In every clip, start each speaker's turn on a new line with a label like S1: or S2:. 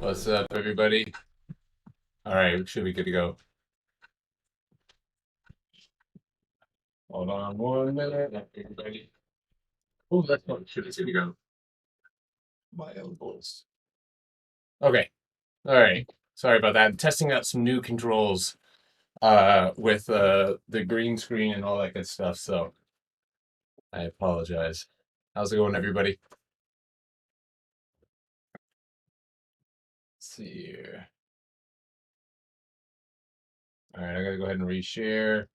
S1: What's up, everybody? All right, should be good to go. Hold on 1 minute, everybody. Oh, that's fine. Should be good to go. My elbows. Okay. All right. Sorry about that. I'm testing out some new controls with the green screen and all that good stuff, so I apologize. How's it going, everybody? Let's see here. All right, I gotta go ahead and reshare.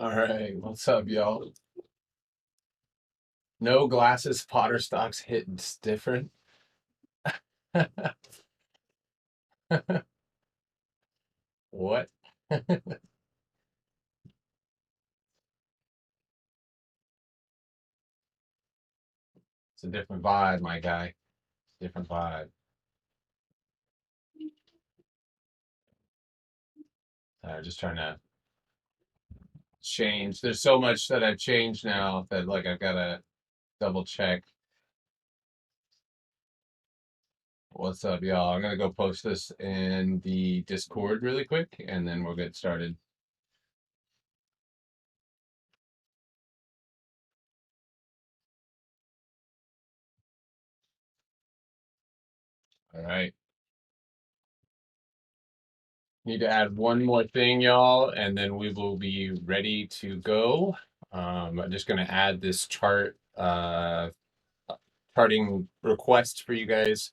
S1: All right, what's up, y'all? No glasses, PotterStocks hits different. What? It's a different vibe, my guy. Different vibe. Just trying to change. There's so much that I've changed now that like I've got to double check. What's up, y'all? I'm gonna go post this in the Discord really quick, and then we'll get started. All right. Need to add one more thing, y'all, and then we will be ready to go. I'm just gonna add this charting request for you guys.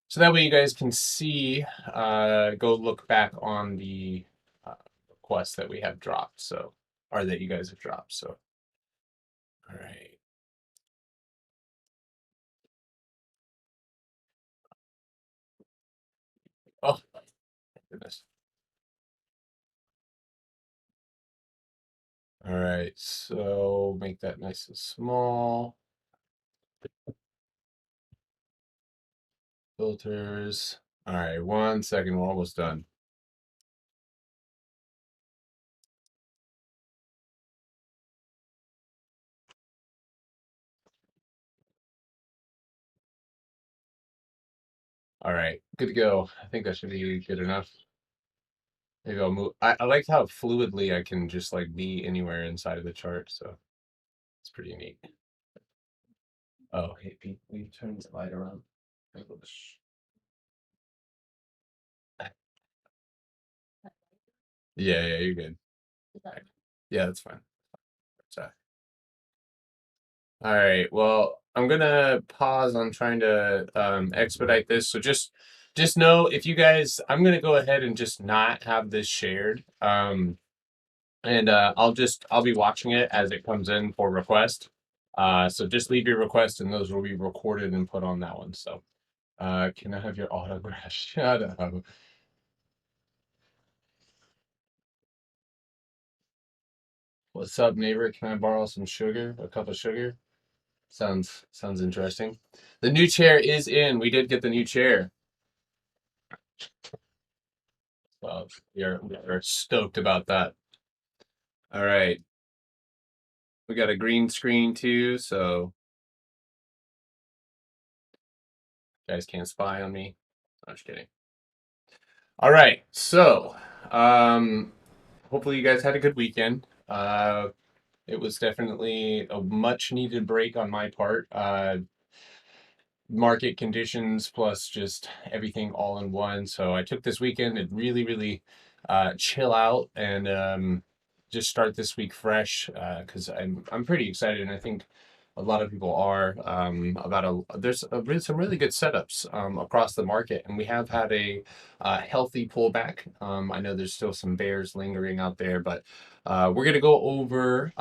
S1: So that way you guys can see, go look back on the uh, requests that we have dropped. So, or that you guys have dropped. So, all right. Oh, my goodness. All right. So make that nice and small. Filters. All right. 1 second. We're almost done. All right. Good to go. I think that should be good enough. Maybe I'll move. I like how fluidly I can just like be anywhere inside of the chart. So it's pretty neat. Oh, hey, Pete, will you turn the light around? Yeah, yeah, you're good. Yeah, that's fine. So, all right. Well, I'm gonna pause on trying to expedite this. So just know if you guys, I'm gonna go ahead and just not have this shared. And I'll be watching it as it comes in for request. So just leave your request and those will be recorded and put on that one. So can I have your autograph? Shut up. What's up, neighbor? Can I borrow some sugar? A cup of sugar? Sounds interesting. The new chair is in. We did get the new chair. We're stoked about that. All right. We got a green screen too, so you guys can't spy on me. I'm just kidding. All right. So, um, hopefully you guys had a good weekend. It was definitely a much needed break on my part. Market conditions plus just everything all in one. So I took this weekend to really, really chill out and just start this week fresh because I'm pretty excited, and I think a lot of people are about some really good setups across the market, and we have had a healthy pullback. I know there's still some bears lingering out there, but we're gonna go over.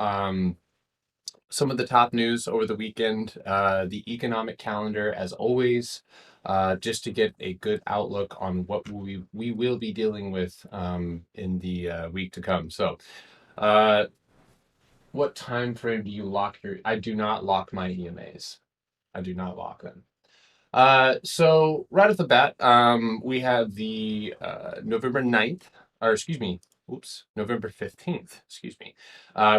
S1: Some of the top news over the weekend, the economic calendar, as always. just to get a good outlook on what we will be dealing with in the week to come. So, uh, what time frame do you lock your? I do not lock my EMAs. I do not lock them. So right off the bat, we have the November 9th, or excuse me, oops, November 15th, excuse me.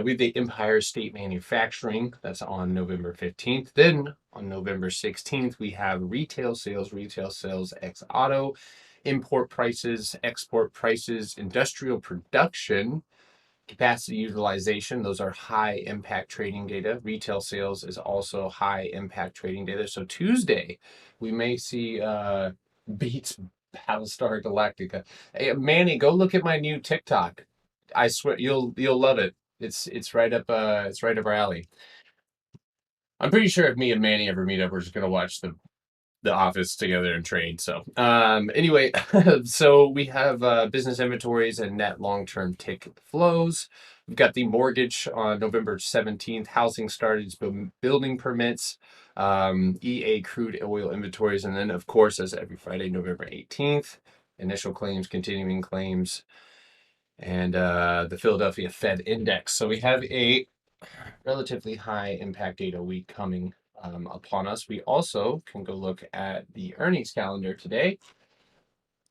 S1: We have the Empire State Manufacturing, that's on November 15th. Then on November 16th, we have retail sales ex auto, import prices, export prices, industrial production, capacity utilization. Those are high impact trading data. Retail sales is also high impact trading data. So Tuesday, we may see beats Battlestar Galactica. Hey, Manny, go look at my new TikTok. I swear you'll love it. It's right up our alley. I'm pretty sure if me and Manny ever meet up, we're just gonna watch the office together and trade. So, anyway, so we have business inventories and net long-term tick flows. We've got the mortgage on November 17th, housing started, building permits, EA crude oil inventories, and then, of course, as every Friday, November 18th, initial claims, continuing claims, and the Philadelphia Fed index. So we have a relatively high impact data week coming upon us. We also can go look at the earnings calendar today.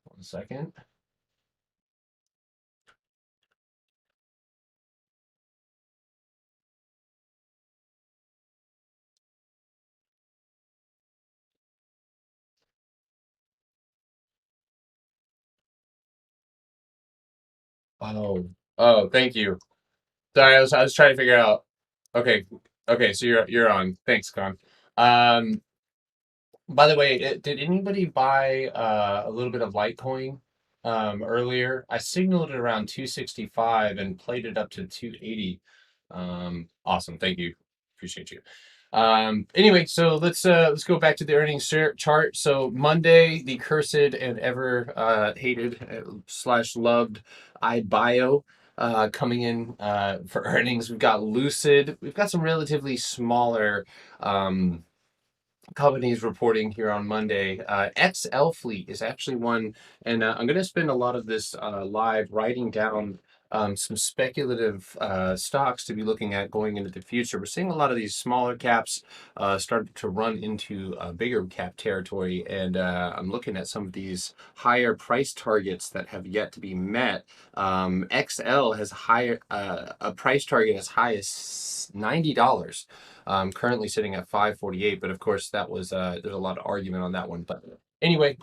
S1: One second. Oh, thank you. Sorry, I was trying to figure out. Okay, okay, so you're on. Thanks, Con. Um, by the way, did anybody buy a little bit of Litecoin earlier? I signaled it around 265 and played it up to 280. Awesome, thank you. Appreciate you. Anyway, so let's go back to the earnings chart. So Monday, the cursed and ever hated slash loved iBio coming in for earnings. We've got Lucid. We've got some relatively smaller companies reporting here on Monday. XL Fleet is actually one, and I'm going to spend a lot of this live writing down some speculative stocks to be looking at going into the future. We're seeing a lot of these smaller caps start to run into bigger cap territory, and I'm looking at some of these higher price targets that have yet to be met. XL has higher a price target as high as $90. Currently sitting at 548, but of course that was there's a lot of argument on that one. But anyway,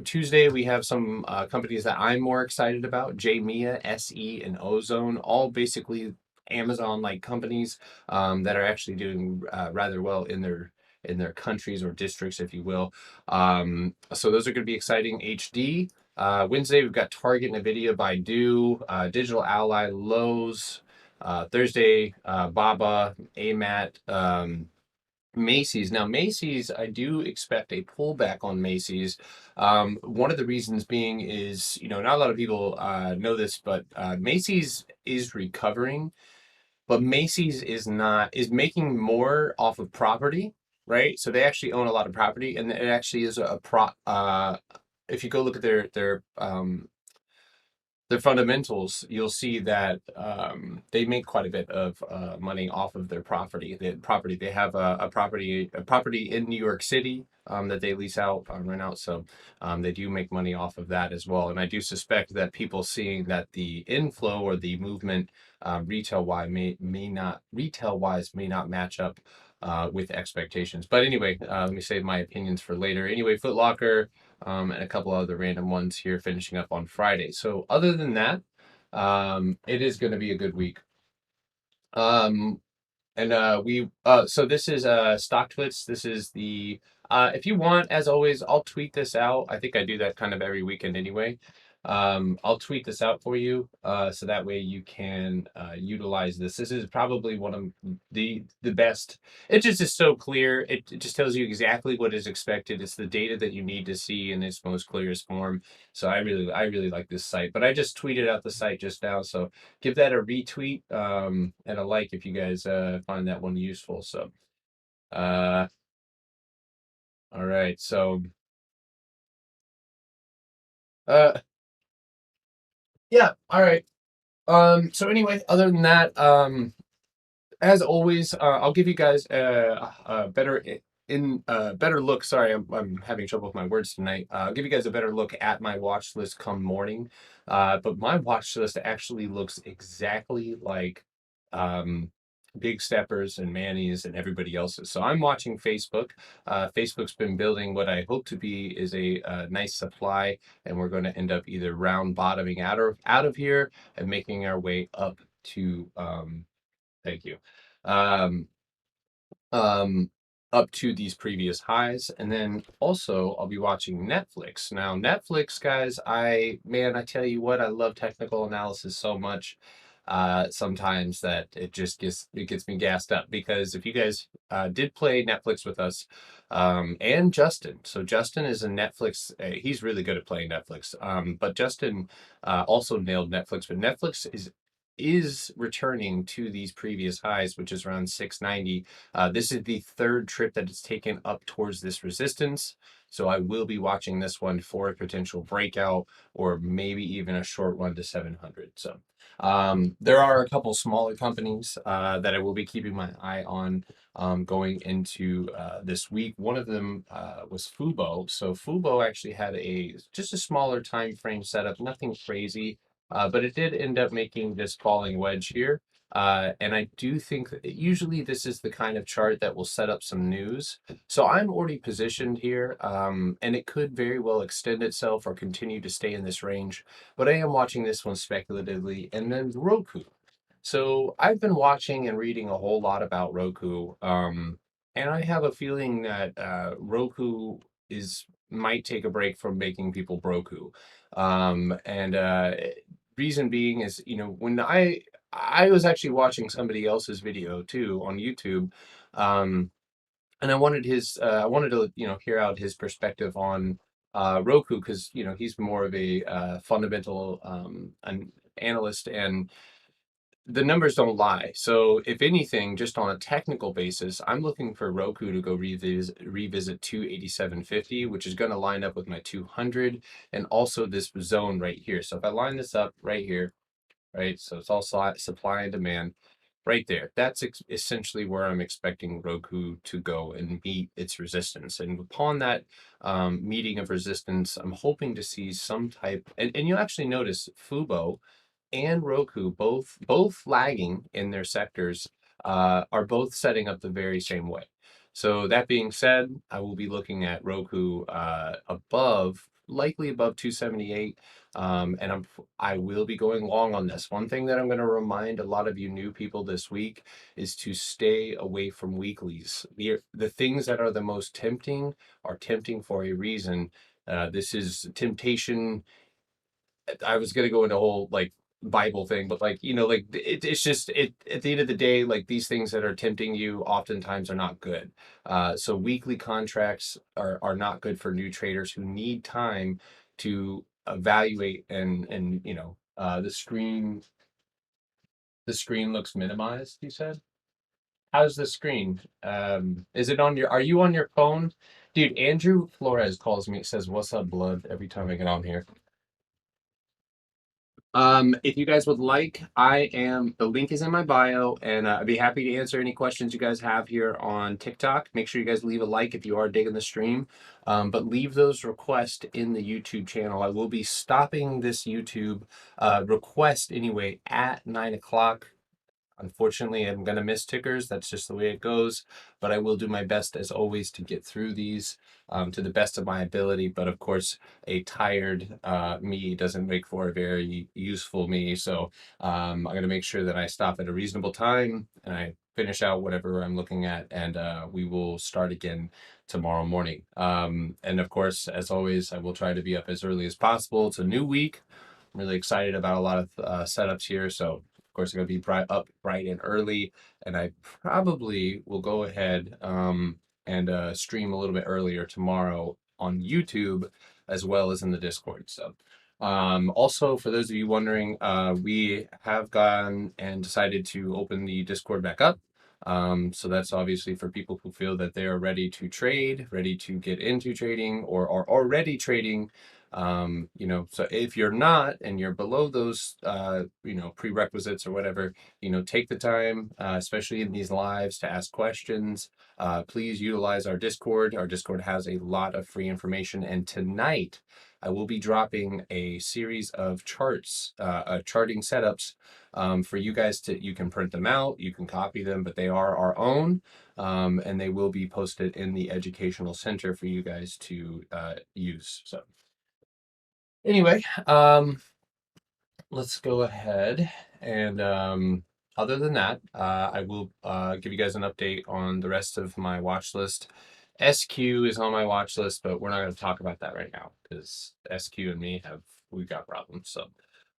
S1: Tuesday we have some companies that I'm more excited about: JMIA, SE, and Ozone, all basically Amazon-like companies that are actually doing rather well in their countries or districts, if you will. So those are going to be exciting. HD. Wednesday we've got Target, Nvidia, Baidu, Digital Ally, Lowe's. Thursday, Baba, AMAT, Macy's. Now, Macy's, I do expect a pullback on Macy's. One of the reasons being is, not a lot of people know this, but Macy's is recovering, but Macy's is making more off of property, right? So they actually own a lot of property, and it actually is if you go look at their fundamentals, you'll see that they make quite a bit of money off of their property. They have a property in New York City that they lease out, rent out. So they do make money off of that as well. And I do suspect that people seeing that the inflow or the movement retail wise may not match up with expectations. But anyway, let me save my opinions for later. Anyway, Foot Locker and a couple other random ones here finishing up on Friday. So other than that, it is going to be a good week. Um, and we so this is stock twits. This is the if you want, as always, I'll tweet this out. I think I do that kind of every weekend anyway. I'll tweet this out for you so that way you can utilize this. This is probably one of the best. It just is so clear. It just tells you exactly what is expected. It's the data that you need to see in its most clearest form. So I really like this site. But I just tweeted out the site just now, so give that a retweet and a like if you guys find that one useful. So, uh, all right. So Uh, yeah. All right. So anyway, other than that, as always, I'll give you guys a better better look. Sorry, I'm having trouble with my words tonight. I'll give you guys a better look at my watch list come morning. But my watch list actually looks exactly like um, Big Steppers and Manny's and everybody else's. So I'm watching Facebook. Facebook's been building what I hope to be is a nice supply, and we're going to end up either round bottoming out of here and making our way up to thank you. Um, um, Up to these previous highs. And then also I'll be watching Netflix. Now, Netflix, guys, I tell you what, I love technical analysis so much sometimes that it gets me gassed up because if you guys did play Netflix with us and Justin, so Justin is a Netflix, he's really good at playing Netflix, but Justin also nailed Netflix, but Netflix is returning to these previous highs, which is around 690. This is the third trip that it's taken up towards this resistance. So I will be watching this one for a potential breakout or maybe even a short run to 700. So there are a couple smaller companies that I will be keeping my eye on going into this week. One of them was Fubo. So Fubo actually had just a smaller time frame setup, nothing crazy. But it did end up making this falling wedge here. And I do think that usually this is the kind of chart that will set up some news. So I'm already positioned here, and it could very well extend itself or continue to stay in this range. But I am watching this one speculatively. And then Roku. So I've been watching and reading a whole lot about Roku, and I have a feeling that Roku is might take a break from making people broku. And reason being is, when I was actually watching somebody else's video too on YouTube, and I wanted to hear out his perspective on Roku because he's more of a fundamental an analyst and the numbers don't lie. So if anything, just on a technical basis, I'm looking for Roku to go revisit 287.50, which is going to line up with my 200 and also this zone right here. So if I line this up right here, right? So it's all supply and demand right there. That's essentially where I'm expecting Roku to go and meet its resistance. And upon that meeting of resistance, I'm hoping to see some type, and you'll actually notice Fubo and Roku, both lagging in their sectors, are both setting up the very same way. So that being said, I will be looking at Roku likely above 278, and I will be going long on this. One thing that I'm going to remind a lot of you new people this week is to stay away from weeklies. The things that are the most tempting are tempting for a reason. This is temptation. I was gonna go into a whole like Bible thing, but like like it's just at the end of the day, like these things that are tempting you oftentimes are not good. So weekly contracts are not good for new traders who need time to evaluate and the screen looks minimized. You said, how's the screen? Is it on your? Are you on your phone, dude? Andrew Flores calls me. Says, "What's up, blood?" Every time I get on here. If you guys would like, the link is in my bio, and I'd be happy to answer any questions you guys have here on TikTok. Make sure you guys leave a like if you are digging the stream, but leave those requests in the YouTube channel. I will be stopping this YouTube request anyway at 9 o'clock. Unfortunately, I'm going to miss tickers. That's just the way it goes. But I will do my best, as always, to get through these to the best of my ability. But of course, a tired me doesn't make for a very useful me. So I'm going to make sure that I stop at a reasonable time and I finish out whatever I'm looking at. And we will start again tomorrow morning. And of course, as always, I will try to be up as early as possible. It's a new week. I'm really excited about a lot of setups here. So of course, I'm going to be up bright and early, and I probably will go ahead and stream a little bit earlier tomorrow on YouTube as well as in the Discord. So, also, for those of you wondering, we have gone and decided to open the Discord back up. So that's obviously for people who feel that they are ready to trade, ready to get into trading, or are already trading. So if you're not and you're below those, prerequisites or whatever, take the time, especially in these lives, to ask questions. Please utilize our Discord. Our Discord has a lot of free information. And tonight, I will be dropping a series of charting setups for you guys you can print them out, you can copy them, but they are our own. And they will be posted in the educational center for you guys to use. So anyway, let's go ahead and other than that, I will give you guys an update on the rest of my watch list. SQ is on my watch list, but we're not going to talk about that right now because SQ and me we've got problems. So,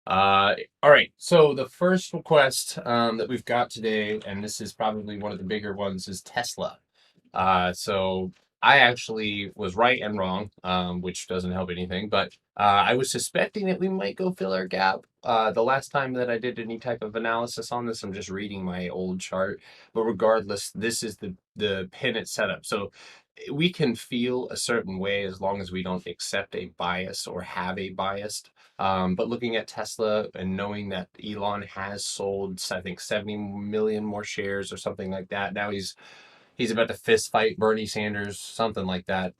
S1: all right. So the first request that we've got today, and this is probably one of the bigger ones, is Tesla. So I actually was right and wrong, which doesn't help anything, but I was suspecting that we might go fill our gap. The last time that I did any type of analysis on this, I'm just reading my old chart. But regardless, this is the pivot setup. So we can feel a certain way as long as we don't accept a bias or have a bias. But looking at Tesla and knowing that Elon has sold, I think, 70 million more shares or something like that. Now he's about to fist fight Bernie Sanders, something like that.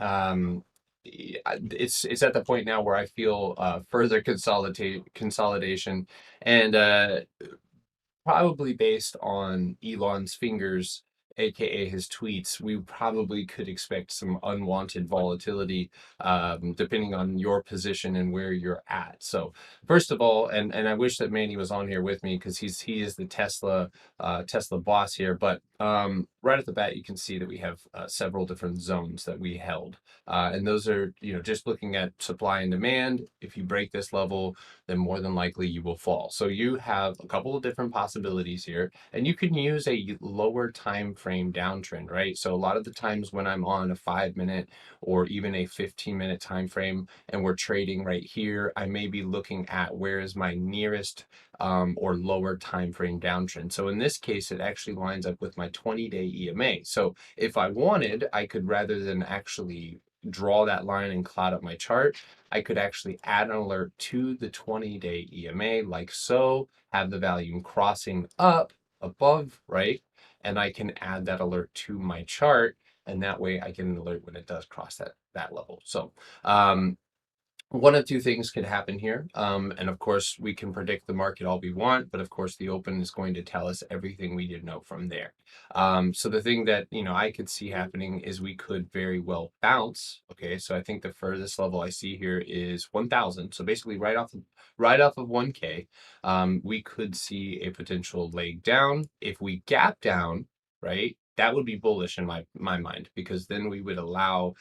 S1: It's at the point now where I feel further consolidation, and probably based on Elon's fingers, aka his tweets, we probably could expect some unwanted volatility, depending on your position and where you're at. So, first of all, and I wish that Manny was on here with me because he is the Tesla boss here. But right at the bat, you can see that we have several different zones that we held, and those are just looking at supply and demand. If you break this level, then more than likely you will fall. So you have a couple of different possibilities here, and you can use a lower time frame downtrend, right? So a lot of the times when I'm on a 5 minute or even a 15-minute time frame and we're trading right here, I may be looking at where is my nearest or lower time frame downtrend. So in this case, it actually lines up with my 20-day EMA. So if I wanted, I could, rather than actually draw that line and cloud up my chart, I could actually add an alert to the 20-day EMA like so, have the volume crossing up above, right? And I can add that alert to my chart, and that way I can alert when it does cross that level. So one of two things could happen here. And of course, we can predict the market all we want, but of course, the open is going to tell us everything we did know from there. So the thing that I could see happening is we could very well bounce. Okay, so I think the furthest level I see here is 1,000. So basically, right off of 1K, we could see a potential leg down. If we gap down, right, that would be bullish in my mind, because then we would allow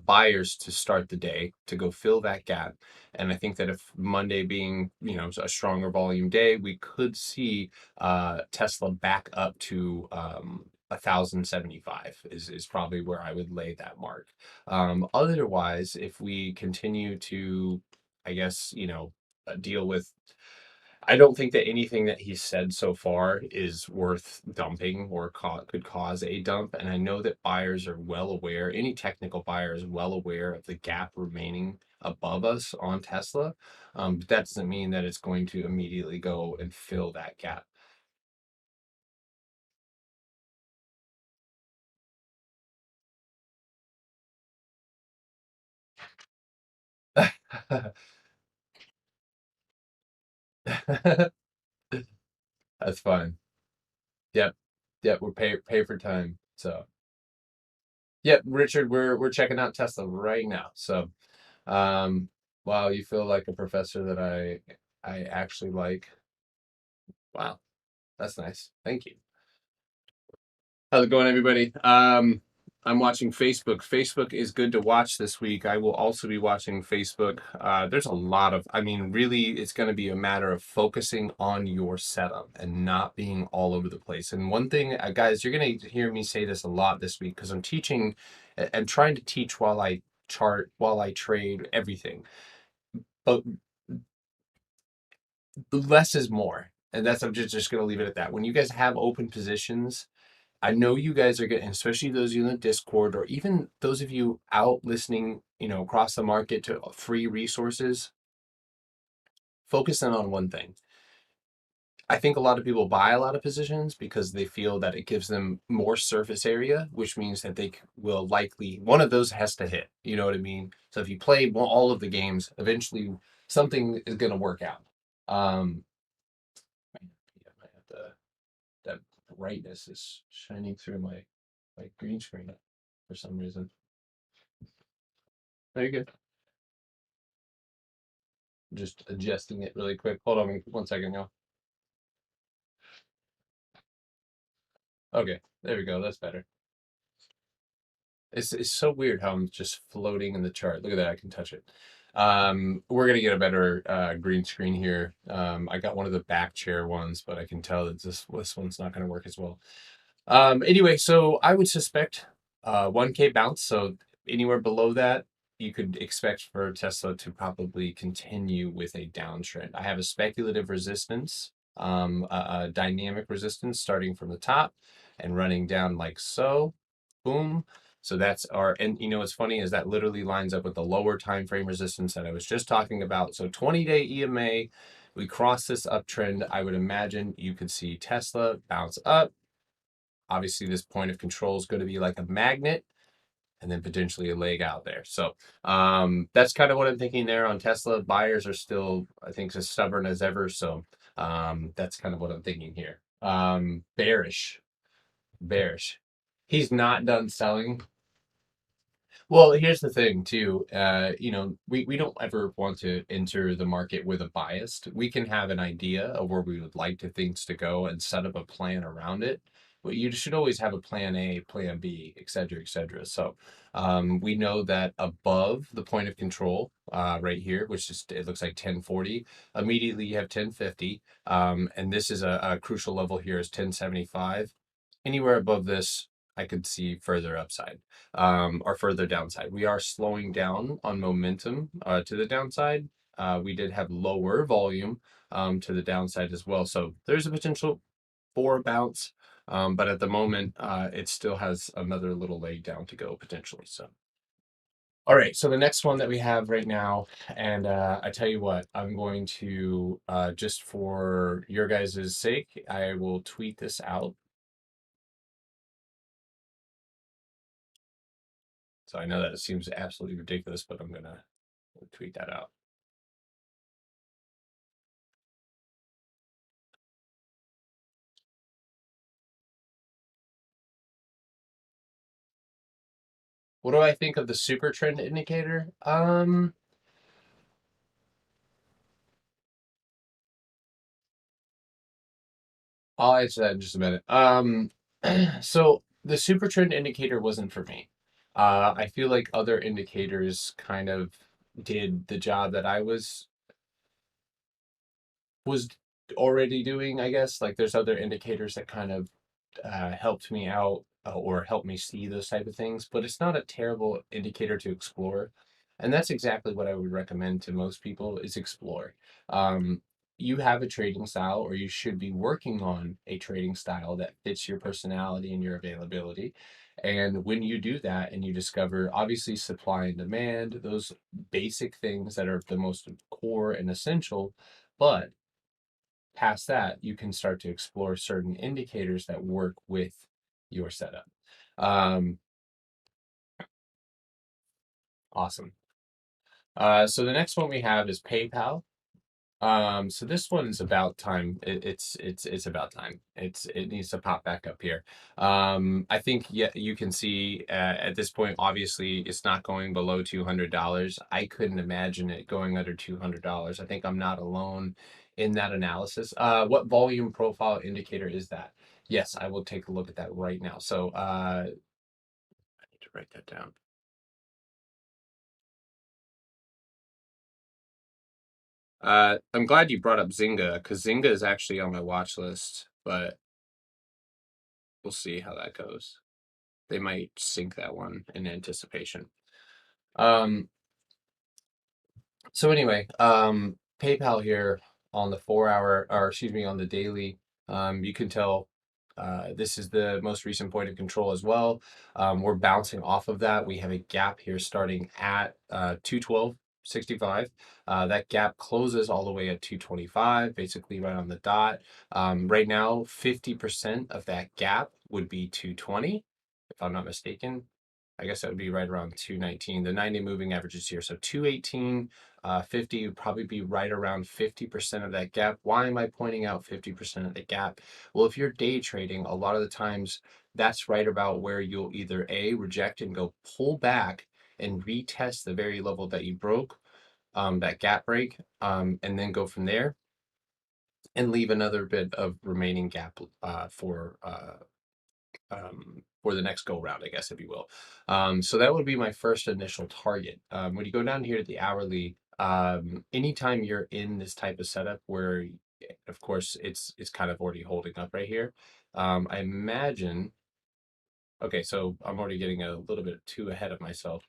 S1: buyers to start the day to go fill that gap. And I think that if Monday being, a stronger volume day, we could see Tesla back up to 1,075 is probably where I would lay that mark. Otherwise, if we continue to, I guess, deal with, I don't think that anything that he's said so far is worth dumping or could cause a dump. And I know that buyers are well aware, any technical buyer is well aware of the gap remaining above us on Tesla. But that doesn't mean that it's going to immediately go and fill that gap. That's fine. Yep. Yep. We're pay for time. So, yep, Richard, we're checking out Tesla right now. So, Um, wow, you feel like a professor that I actually like. Wow, that's nice. Thank you. How's it going, everybody? I'm watching Facebook. Facebook is good to watch this week. I will also be watching Facebook. There's a lot of, I mean, really, it's going to be a matter of focusing on your setup and not being all over the place. And one thing, guys, you're going to hear me say this a lot this week because I'm teaching and trying to teach while I chart, while I trade, everything. But less is more. And I'm just going to leave it at that. When you guys have open positions, I know you guys are getting, especially those of you in the Discord, or even those of you out listening, across the market to free resources, focusing on one thing. I think a lot of people buy a lot of positions because they feel that it gives them more surface area, which means that will likely, one of those has to hit. You know what I mean? So if you play all of the games, eventually something is going to work out. Um, yeah, that brightness is shining through my green screen for some reason. Very good. Just adjusting it really quick. Hold on one second, y'all. Okay, there we go. That's better. It's so weird how I'm just floating in the chart. Look at that, I can touch it. We're gonna get a better green screen here. I got one of the back chair ones, but I can tell that this one's not gonna work as well. Anyway, so I would suspect 1K bounce. So anywhere below that, you could expect for Tesla to probably continue with a downtrend. I have a speculative resistance, a dynamic resistance starting from the top and running down like so. Boom. So that's and what's funny is that literally lines up with the lower time frame resistance that I was just talking about. So 20-day EMA, we cross this uptrend. I would imagine you could see Tesla bounce up. Obviously, this point of control is going to be like a magnet and then potentially a leg out there. So that's kind of what I'm thinking there on Tesla. Buyers are still, I think, as stubborn as ever. So that's kind of what I'm thinking here. Bearish, bearish. He's not done selling. Well, here's the thing too. We don't ever want to enter the market with a bias. We can have an idea of where we would like to things to go and set up a plan around it. But you should always have a plan A, plan B, et cetera, et cetera. So we know that above the point of control, right here, which is it looks like 1040, immediately you have 1050. And this is a crucial level here is 1075. Anywhere above this, I could see further upside or further downside. We are slowing down on momentum to the downside. We did have lower volume to the downside as well. So there's a potential for a bounce, but at the moment, it still has another little leg down to go potentially. So. All right, so the next one that we have right now, and I tell you what, I'm going to, just for your guys' sake, I will tweet this out. So I know that it seems absolutely ridiculous, but I'm gonna tweet that out. What do I think of the super trend indicator? I'll answer that in just a minute. So the super trend indicator wasn't for me. I feel like other indicators kind of did the job that I was already doing, I guess. Like there's other indicators that kind of helped me out or helped me see those type of things, but it's not a terrible indicator to explore. And that's exactly what I would recommend to most people is explore. Um, you have a trading style, or you should be working on a trading style that fits your personality and your availability. And when you do that and you discover obviously supply and demand, those basic things that are the most core and essential, but past that, you can start to explore certain indicators that work with your setup. Um, awesome. So the next one we have is PayPal. So this one is about time. It's about time. It needs to pop back up here. I think yeah, you can see at this point, obviously, it's not going below $200. I couldn't imagine it going under $200. I think I'm not alone in that analysis. What volume profile indicator is that? Yes, I will take a look at that right now. So I need to write that down. I'm glad you brought up Zynga because Zynga is actually on my watch list, but we'll see how that goes. They might sink that one in anticipation. Um, so anyway, PayPal here on the 4 hour, or excuse me, on the daily, you can tell This is the most recent point of control as well. We're bouncing off of that. We have a gap here starting at 212.65. That gap closes all the way at 225, basically right on the dot. Right now, 50% of that gap would be 220, if I'm not mistaken. I guess that would be right around 219. The 90 moving averages here. So 218, 50 would probably be right around 50% of that gap. Why am I pointing out 50% of the gap? Well, if you're day trading, a lot of the times that's right about where you'll either A, reject and go pull back and retest the very level that you broke, that gap break, and then go from there and leave another bit of remaining gap for the next go round, I guess, if you will. So that would be my first initial target. When you go down here to the hourly, anytime you're in this type of setup where, of course, it's kind of already holding up right here. I imagine. Okay, so I'm already getting a little bit too ahead of myself.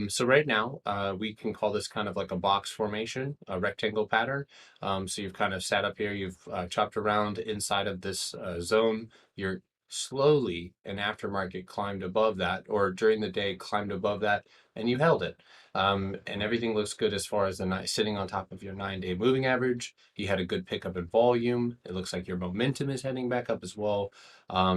S1: So right now, we can call this kind of like a box formation, a rectangle pattern. So you've kind of sat up here, you've chopped around inside of this zone. You're slowly and aftermarket climbed above that, or during the day climbed above that, and you held it. And everything looks good as far as the sitting on top of your 9-day moving average. You had a good pickup in volume. It looks like your momentum is heading back up as well.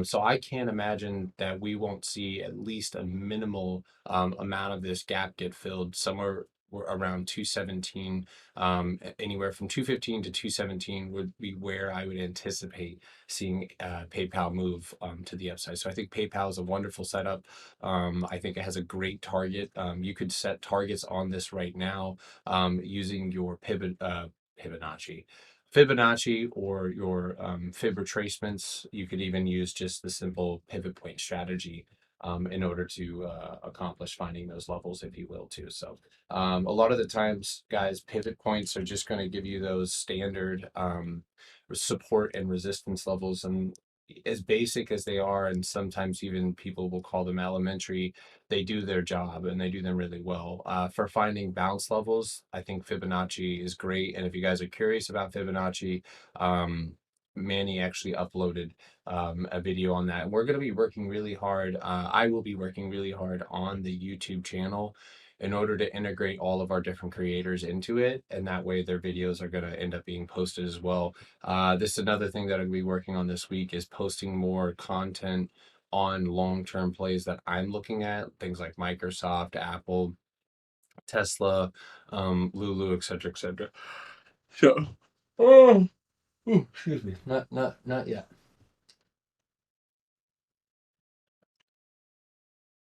S1: So I can't imagine that we won't see at least a minimal amount of this gap get filled somewhere around 217. Anywhere from 215 to 217 would be where I would anticipate seeing PayPal move to the upside. So I think PayPal is a wonderful setup. I think it has a great target. You could set targets on this right now using your Fibonacci or your fib retracements. You could even use just the simple pivot point strategy in order to accomplish finding those levels, if you will, too. So a lot of the times, guys, pivot points are just going to give you those standard support and resistance levels. And as basic as they are, and sometimes even people will call them elementary, they do their job and they do them really well. For finding bounce levels, I think Fibonacci is great. And if you guys are curious about Fibonacci, Manny actually uploaded a video on that. And we're going to be working really hard. I will be working really hard on the YouTube channel in order to integrate all of our different creators into it. And that way their videos are going to end up being posted as well. This is another thing that I'll be working on this week is posting more content on long-term plays that I'm looking at, things like Microsoft, Apple, Tesla, Lulu, et cetera, et cetera. So, oh, excuse me, not yet.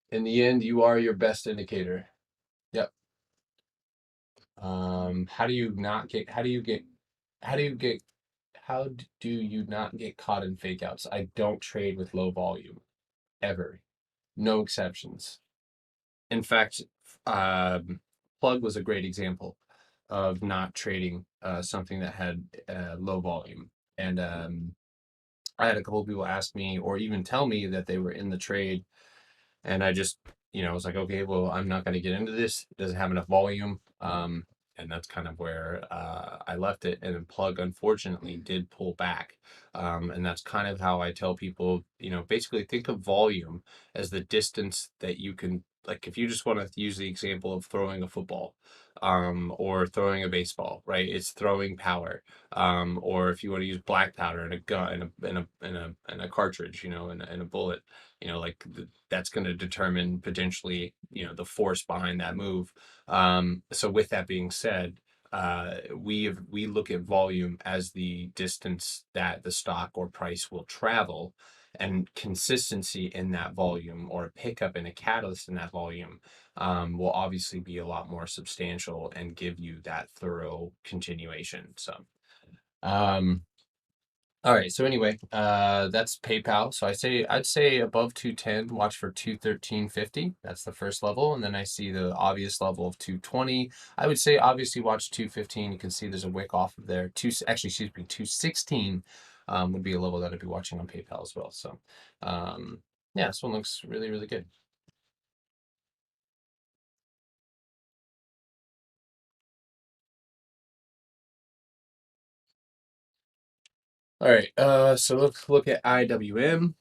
S1: In the end, you are your best indicator. Yep. How do you not get? How do you get? How do you get? Do you not get caught in fake outs? I don't trade with low volume ever, no exceptions. In fact, um, Plug was a great example of not trading something that had low volume. And I had a couple of people ask me or even tell me that they were in the trade and I just, I was like, okay, well, I'm not going to get into this. It doesn't have enough volume. And that's kind of where I left it. And then Plug, unfortunately, did pull back. And that's kind of how I tell people, basically think of volume as the distance that you can, like, if you just want to use the example of throwing a football or throwing a baseball, right? It's throwing power. Or if you want to use black powder in a gun, in a cartridge, in a bullet, like that's going to determine potentially, the force behind that move. So with that being said, we look at volume as the distance that the stock or price will travel, and consistency in that volume or a pickup in a catalyst in that volume will obviously be a lot more substantial and give you that thorough continuation. So um, all right. So anyway, that's PayPal. So I'd say above 210, watch for 213.50. That's the first level. And then I see the obvious level of 220. I would say obviously watch 215. You can see there's a wick off of there. Excuse me, 216 would be a level that I'd be watching on PayPal as well. So yeah, this one looks really, really good. All right. So let's look at IWM.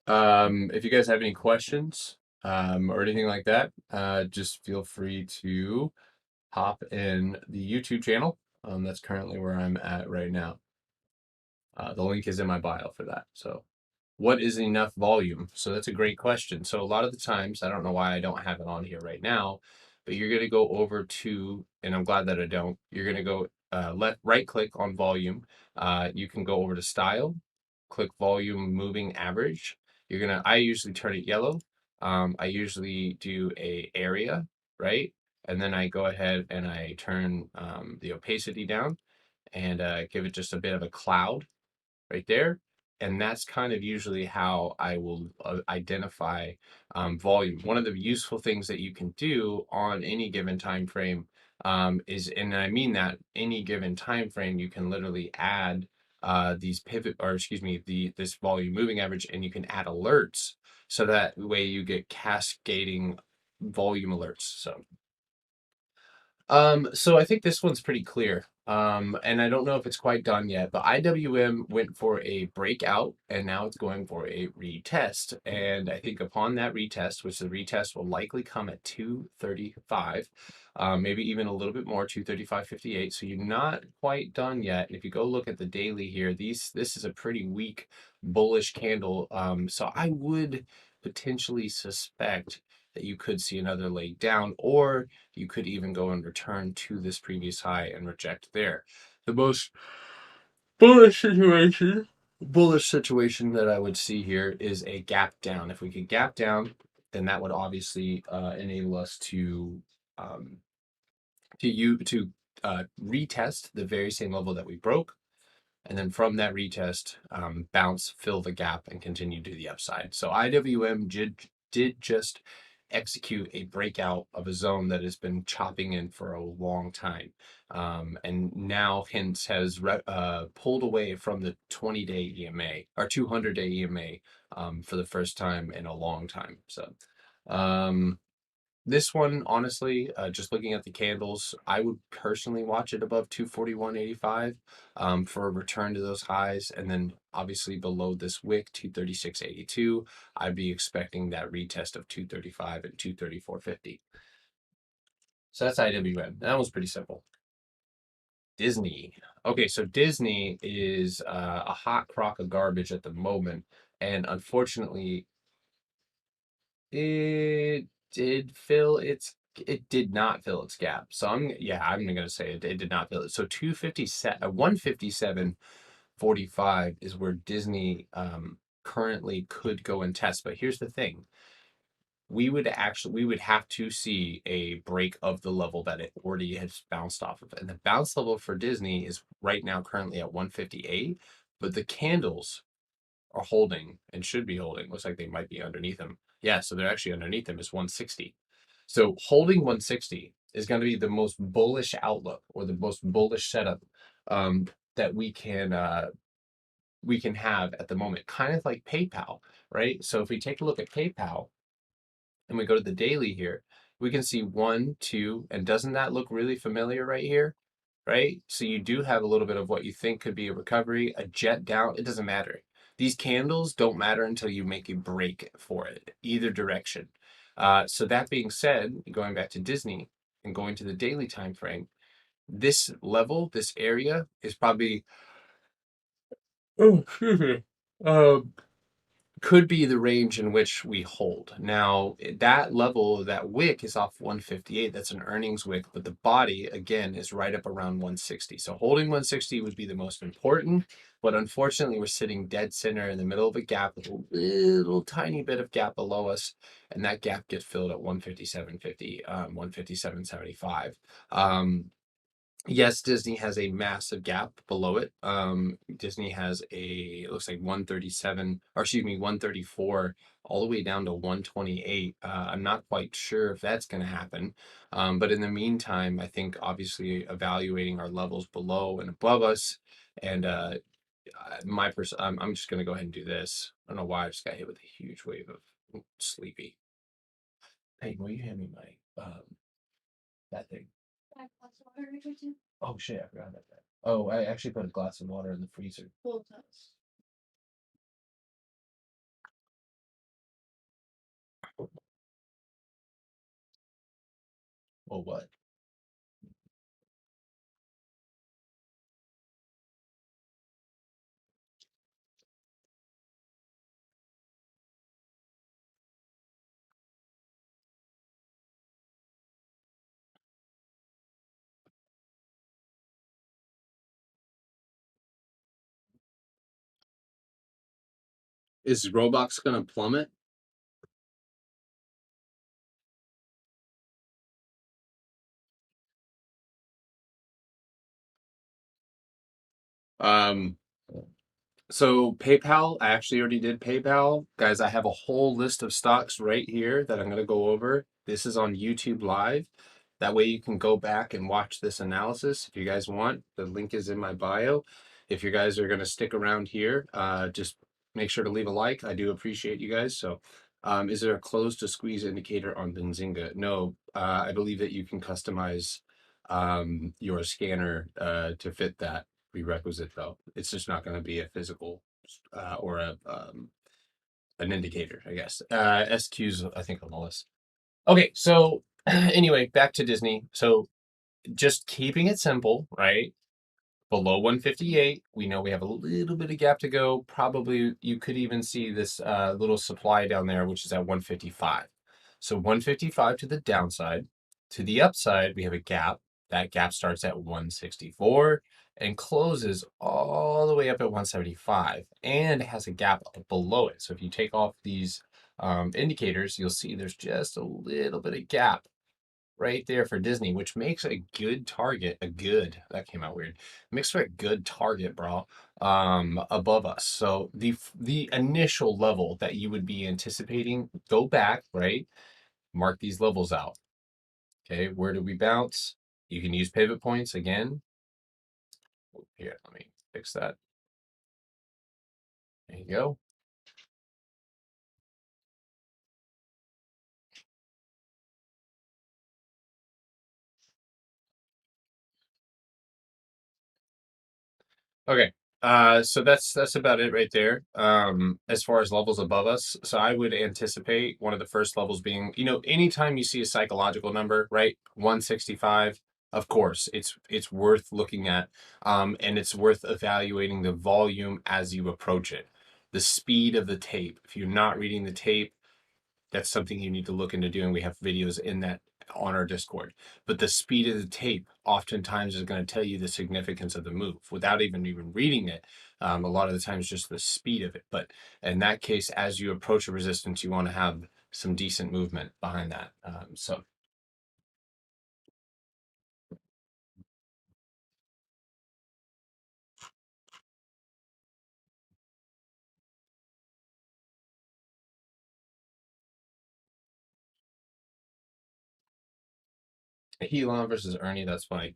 S1: If you guys have any questions, or anything like that, just feel free to hop in the YouTube channel. That's currently where I'm at right now. The link is in my bio for that. So, what is enough volume? So that's a great question. So a lot of the times, I don't know why I don't have it on here right now, but you're going to go over to, and I'm glad that I don't. You're going to go right click on volume. You can go over to style, click volume moving average. I usually turn it yellow. I usually do a area, right? And then I go ahead and I turn the opacity down and give it just a bit of a cloud right there. And that's kind of usually how I will identify volume. One of the useful things that you can do on any given time frame is, and I mean that any given time frame, you can literally add these pivot, or excuse me, this volume moving average, and you can add alerts so that way you get cascading volume alerts. So I think this one's pretty clear. And I don't know if it's quite done yet, but IWM went for a breakout and now it's going for a retest. And I think upon that retest, which the retest will likely come at 235, maybe even a little bit more, 235.58. So you're not quite done yet. And if you go look at the daily here, this is a pretty weak bullish candle. So I would potentially suspect that you could see another leg down, or you could even go and return to this previous high and reject there. The most bullish situation, bullish situation that I would see here is a gap down. If we could gap down, then that would obviously enable us um, to retest the very same level that we broke, and then from that retest, bounce, fill the gap, and continue to the upside. So IWM did just execute a breakout of a zone that has been chopping in for a long time, and now hence has pulled away from the 20-day EMA or 200-day EMA for the first time in a long time. So. Um, this one, honestly, just looking at the candles, I would personally watch it above 241.85 for a return to those highs. And then obviously below this wick, 236.82, I'd be expecting that retest of 235 and 234.50. So that's IWM. That was pretty simple. Disney. Okay, so Disney is a hot crock of garbage at the moment. And unfortunately, It it did not fill its gap. So I'm gonna say it did not fill it. So 257 157.45 is where Disney currently could go and test. But here's the thing. We would have to see a break of the level that it already has bounced off of. And the bounce level for Disney is right now currently at 158, but the candles are holding and should be holding. Looks like they might be underneath them. Yeah, so they're actually underneath them is 160. So holding 160 is going to be the most bullish outlook or the most bullish setup um, that we can have at the moment. Kind of like PayPal, right? So if we take a look at PayPal and we go to the daily here, we can see one, two, and doesn't that look really familiar right here? Right? So you do have a little bit of what you think could be a recovery, a jet down. It doesn't matter. These candles don't matter until you make a break for it, either direction. So that being said, going back to Disney and going to the daily time frame, this level, this area is probably, oh, excuse me, could be the range in which we hold. Now, that level, that wick is off 158. That's an earnings wick, but the body, again, is right up around 160. So holding 160 would be the most important, but unfortunately, we're sitting dead center in the middle of a gap with a little tiny bit of gap below us, and that gap gets filled at 157.50, 157.75. Yes, Disney has a massive gap below it. Disney has it looks like 137, or excuse me, 134, all the way down to 128. I'm not quite sure if that's going to happen. But in the meantime, I think obviously evaluating our levels below and above us, and I'm just going to go ahead and do this. I don't know why I just got hit with a huge wave of sleepy. Hey, will you hand me my that thing? Oh shit, I forgot about that. Oh, I actually put a glass of water in the freezer. Oh, what? Is Roblox gonna plummet? Um, So PayPal, I actually already did PayPal. Guys, I have a whole list of stocks right here that I'm going to go over. This is on YouTube Live. That way you can go back and watch this analysis if you guys want. The link is in my bio. If you guys are going to stick around here, just make sure to leave a like. I do appreciate you guys. So, is there a close to squeeze indicator on Benzinga? No, I believe that you can customize your scanner to fit that prerequisite though. It's just not going to be a physical or a an indicator, I guess. SQs, I think, on the list. Okay, so anyway, back to Disney. So just keeping it simple, right? Below 158, we know we have a little bit of gap to go. Probably you could even see this little supply down there, which is at 155. So 155 to the downside. To the upside, we have a gap. That gap starts at 164 and closes all the way up at 175 and has a gap up below it. So if you take off these indicators, you'll see there's just a little bit of gap right there for Disney, which makes a good target, that came out weird, makes for a good target, bro, above us. So the initial level that you would be anticipating, go back, right? Mark these levels out. Okay, where do we bounce? You can use pivot points again. Here, let me fix that. There you go. Okay. So that's about it right there. As far as levels above us, so I would anticipate one of the first levels being, anytime you see a psychological number, right? 165, of course, it's worth looking at, and it's worth evaluating the volume as you approach it. The speed of the tape. If you're not reading the tape, that's something you need to look into doing. We have videos in that on our Discord. But the speed of the tape oftentimes is going to tell you the significance of the move without even reading it. A lot of the times, just the speed of it. But in that case, as you approach a resistance, you want to have some decent movement behind that. So Elon versus Ernie, that's funny.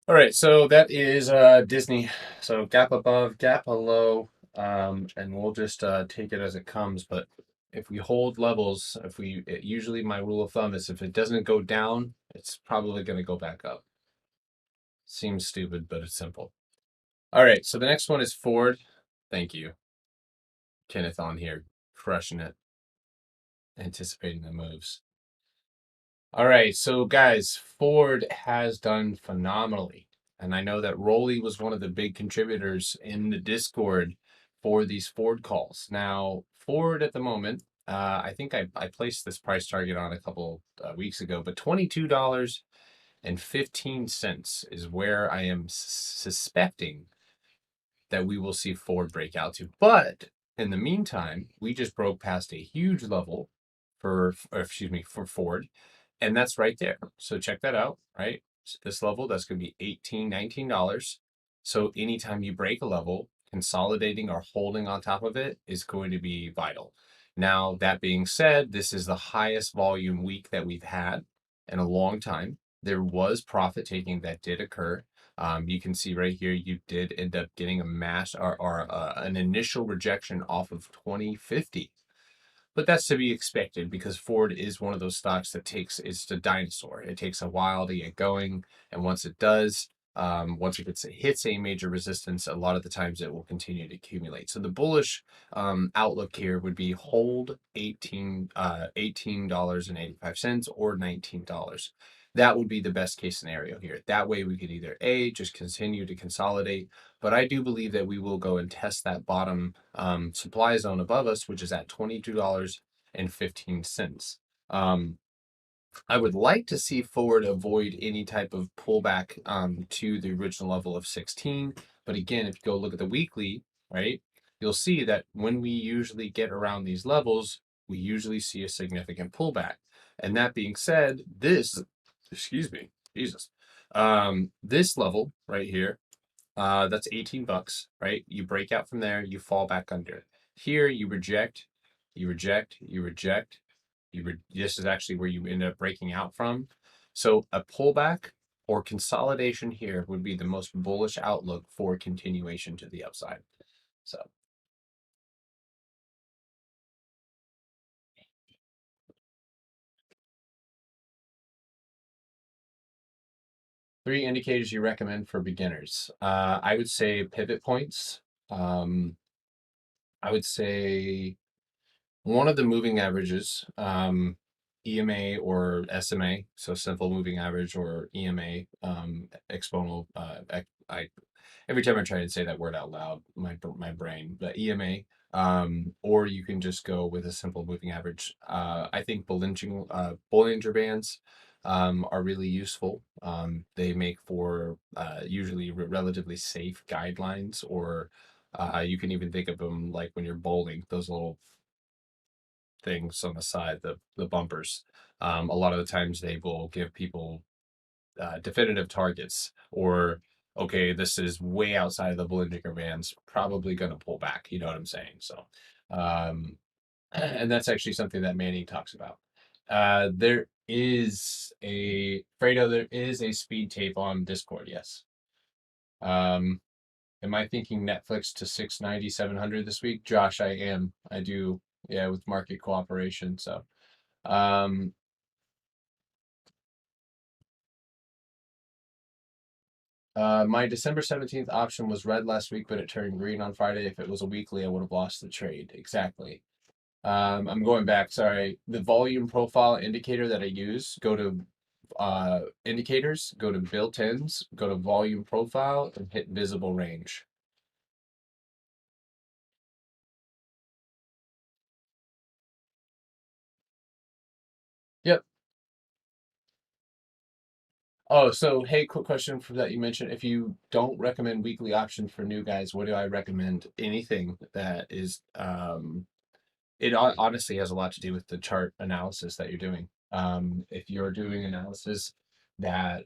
S1: All right, so that is Disney. So gap above, gap below, and we'll just take it as it comes. But if we hold levels, usually my rule of thumb is if it doesn't go down, it's probably going to go back up. Seems stupid, but it's simple. All right, so the next one is Ford. Thank you, Kenneth, on here, crushing it, anticipating the moves. All right, so guys, Ford has done phenomenally. And I know that Rolly was one of the big contributors in the Discord for these Ford calls. Now, Ford at the moment, I think I placed this price target on a couple weeks ago, but $22.15 is where I am suspecting that we will see Ford break out to. But in the meantime, we just broke past a huge level for Ford, and that's right there. So check that out, right? So this level, that's going to be $18, $19. So anytime you break a level, consolidating or holding on top of it is going to be vital. Now, that being said, this is the highest volume week that we've had in a long time. There was profit taking that did occur. You can see right here, you did end up getting a mass or an initial rejection off of 2050. but that's to be expected because Ford is one of those stocks that it's a dinosaur. It takes a while to get going, and once it does, once hits a major resistance, a lot of the times it will continue to accumulate. So the bullish outlook here would be hold $18.85 or $19. That would be the best case scenario here. That way we could either A, just continue to consolidate, but I do believe that we will go and test that bottom supply zone above us, which is at $22.15. I would like to see Ford avoid any type of pullback to the original level of 16. But again, if you go look at the weekly, right, you'll see that when we usually get around these levels, we usually see a significant pullback. And that being said, excuse me, Jesus, this level right here, that's $18, right? You break out from there, you fall back under it. Here, you reject, you reject, you reject. This is actually where you end up breaking out from. So a pullback or consolidation here would be the most bullish outlook for continuation to the upside. So three indicators you recommend for beginners. I would say pivot points. Um, I would say one of the moving averages, EMA or SMA, so simple moving average, or EMA, exponential. I every time I try to say that word out loud, my brain, but EMA, or you can just go with a simple moving average. I think Bollinger Bands are really useful. They make for usually relatively safe guidelines, or you can even think of them like when you're bowling, those little things on the side, the bumpers. A lot of the times they will give people definitive targets, or okay, this is way outside of the Bollinger Bands, probably going to pull back. You know what I'm saying? So, and that's actually something that Manning talks about. There is a Fredo. There is a speed tape on Discord. Yes. Um, am I thinking Netflix to 690, 700 this week? Josh, I am. I do. Yeah, with market cooperation. So, um, my December 17th option was red last week, but it turned green on Friday. If it was a weekly, I would have lost the trade. Exactly. I'm going back. Sorry. The volume profile indicator that I use, go to indicators, go to built-ins, go to volume profile, and hit visible range. Yep. Oh, so hey, quick question for that you mentioned. If you don't recommend weekly options for new guys, what do I recommend? Anything that is it honestly has a lot to do with the chart analysis that you're doing. If you're doing analysis that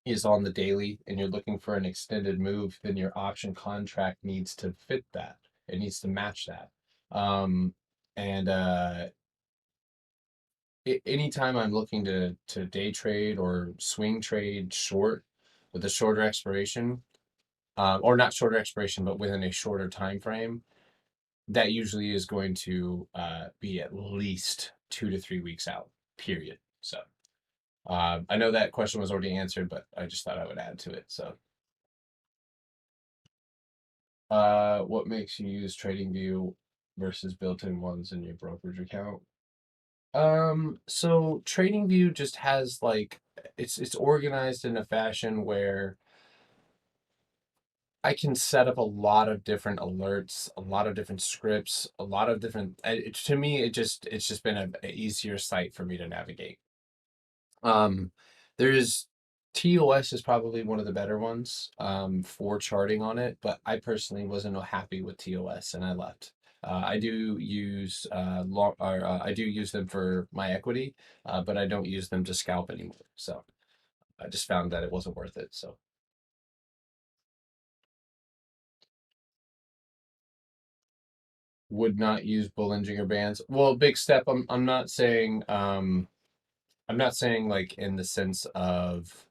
S1: is on the daily and you're looking for an extended move, then your option contract needs to fit that. It needs to match that. And anytime I'm looking to day trade or swing trade short with a shorter expiration, or not shorter expiration, but within a shorter time frame, that usually is going to be at least 2 to 3 weeks out, period. So I know that question was already answered, but I just thought I would add to it. So what makes you use TradingView versus built-in ones in your brokerage account? So TradingView just has like it's organized in a fashion where I can set up a lot of different alerts, a lot of different scripts, a lot of different. To me, it's just been a easier site for me to navigate. Um, there's TOS is probably one of the better ones for charting on it, but I personally wasn't happy with TOS and I left. I do use I do use them for my equity, but I don't use them to scalp anymore. So I just found that it wasn't worth it. So would not use Bollinger Bands. Well, big step. I'm not saying like in the sense of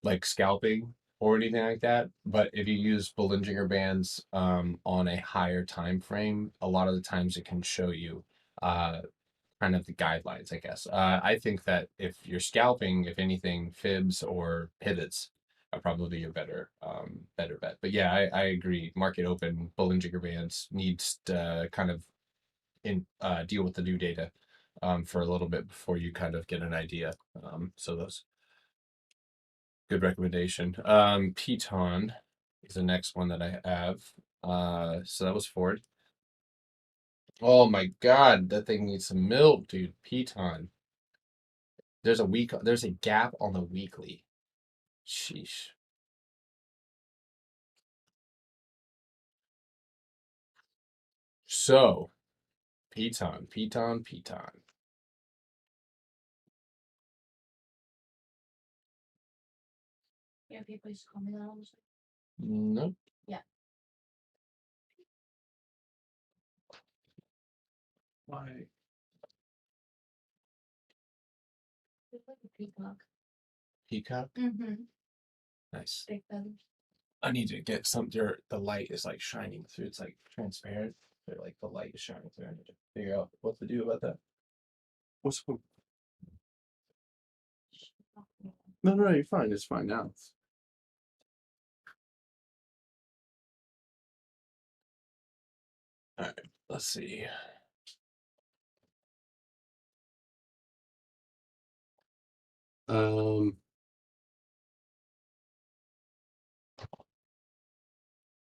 S1: like scalping. or anything like that. But if you use Bollinger Bands on a higher time frame, a lot of the times it can show you uh, kind of the guidelines, I guess. I think that if you're scalping, if anything, fibs or pivots are probably a better bet. But yeah, I agree. Market open, Bollinger Bands needs to kind of deal with the new data for a little bit before you kind of get an idea. So those good recommendation. Piton is the next one that I have. So that was Ford. Oh my God, that thing needs some milk, dude. Piton. There's a gap on the weekly. Sheesh. So, Piton.
S2: Yeah, people used to call me that all the time.
S1: Nope.
S2: Yeah.
S1: Why?
S2: It's like a peacock.
S1: Peacock?
S2: Mm-hmm.
S1: Nice.
S2: Big feathers.
S1: I need to get some the light is like shining through. It's like transparent. But like the light is shining through. I need to figure out what to do about that. What's no, you're fine. It's fine now. All right, let's see. Um,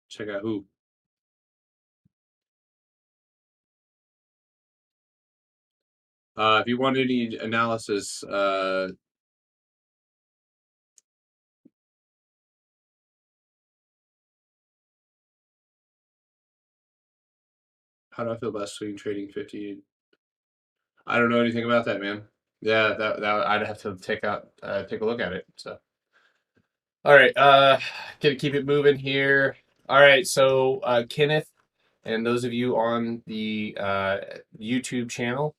S1: check out who. If you want any analysis, how do I feel about swing trading 50? I don't know anything about that, man. Yeah, that I'd have to take a look at it. So, all right, gonna keep it moving here. All right, so Kenneth, and those of you on the YouTube channel,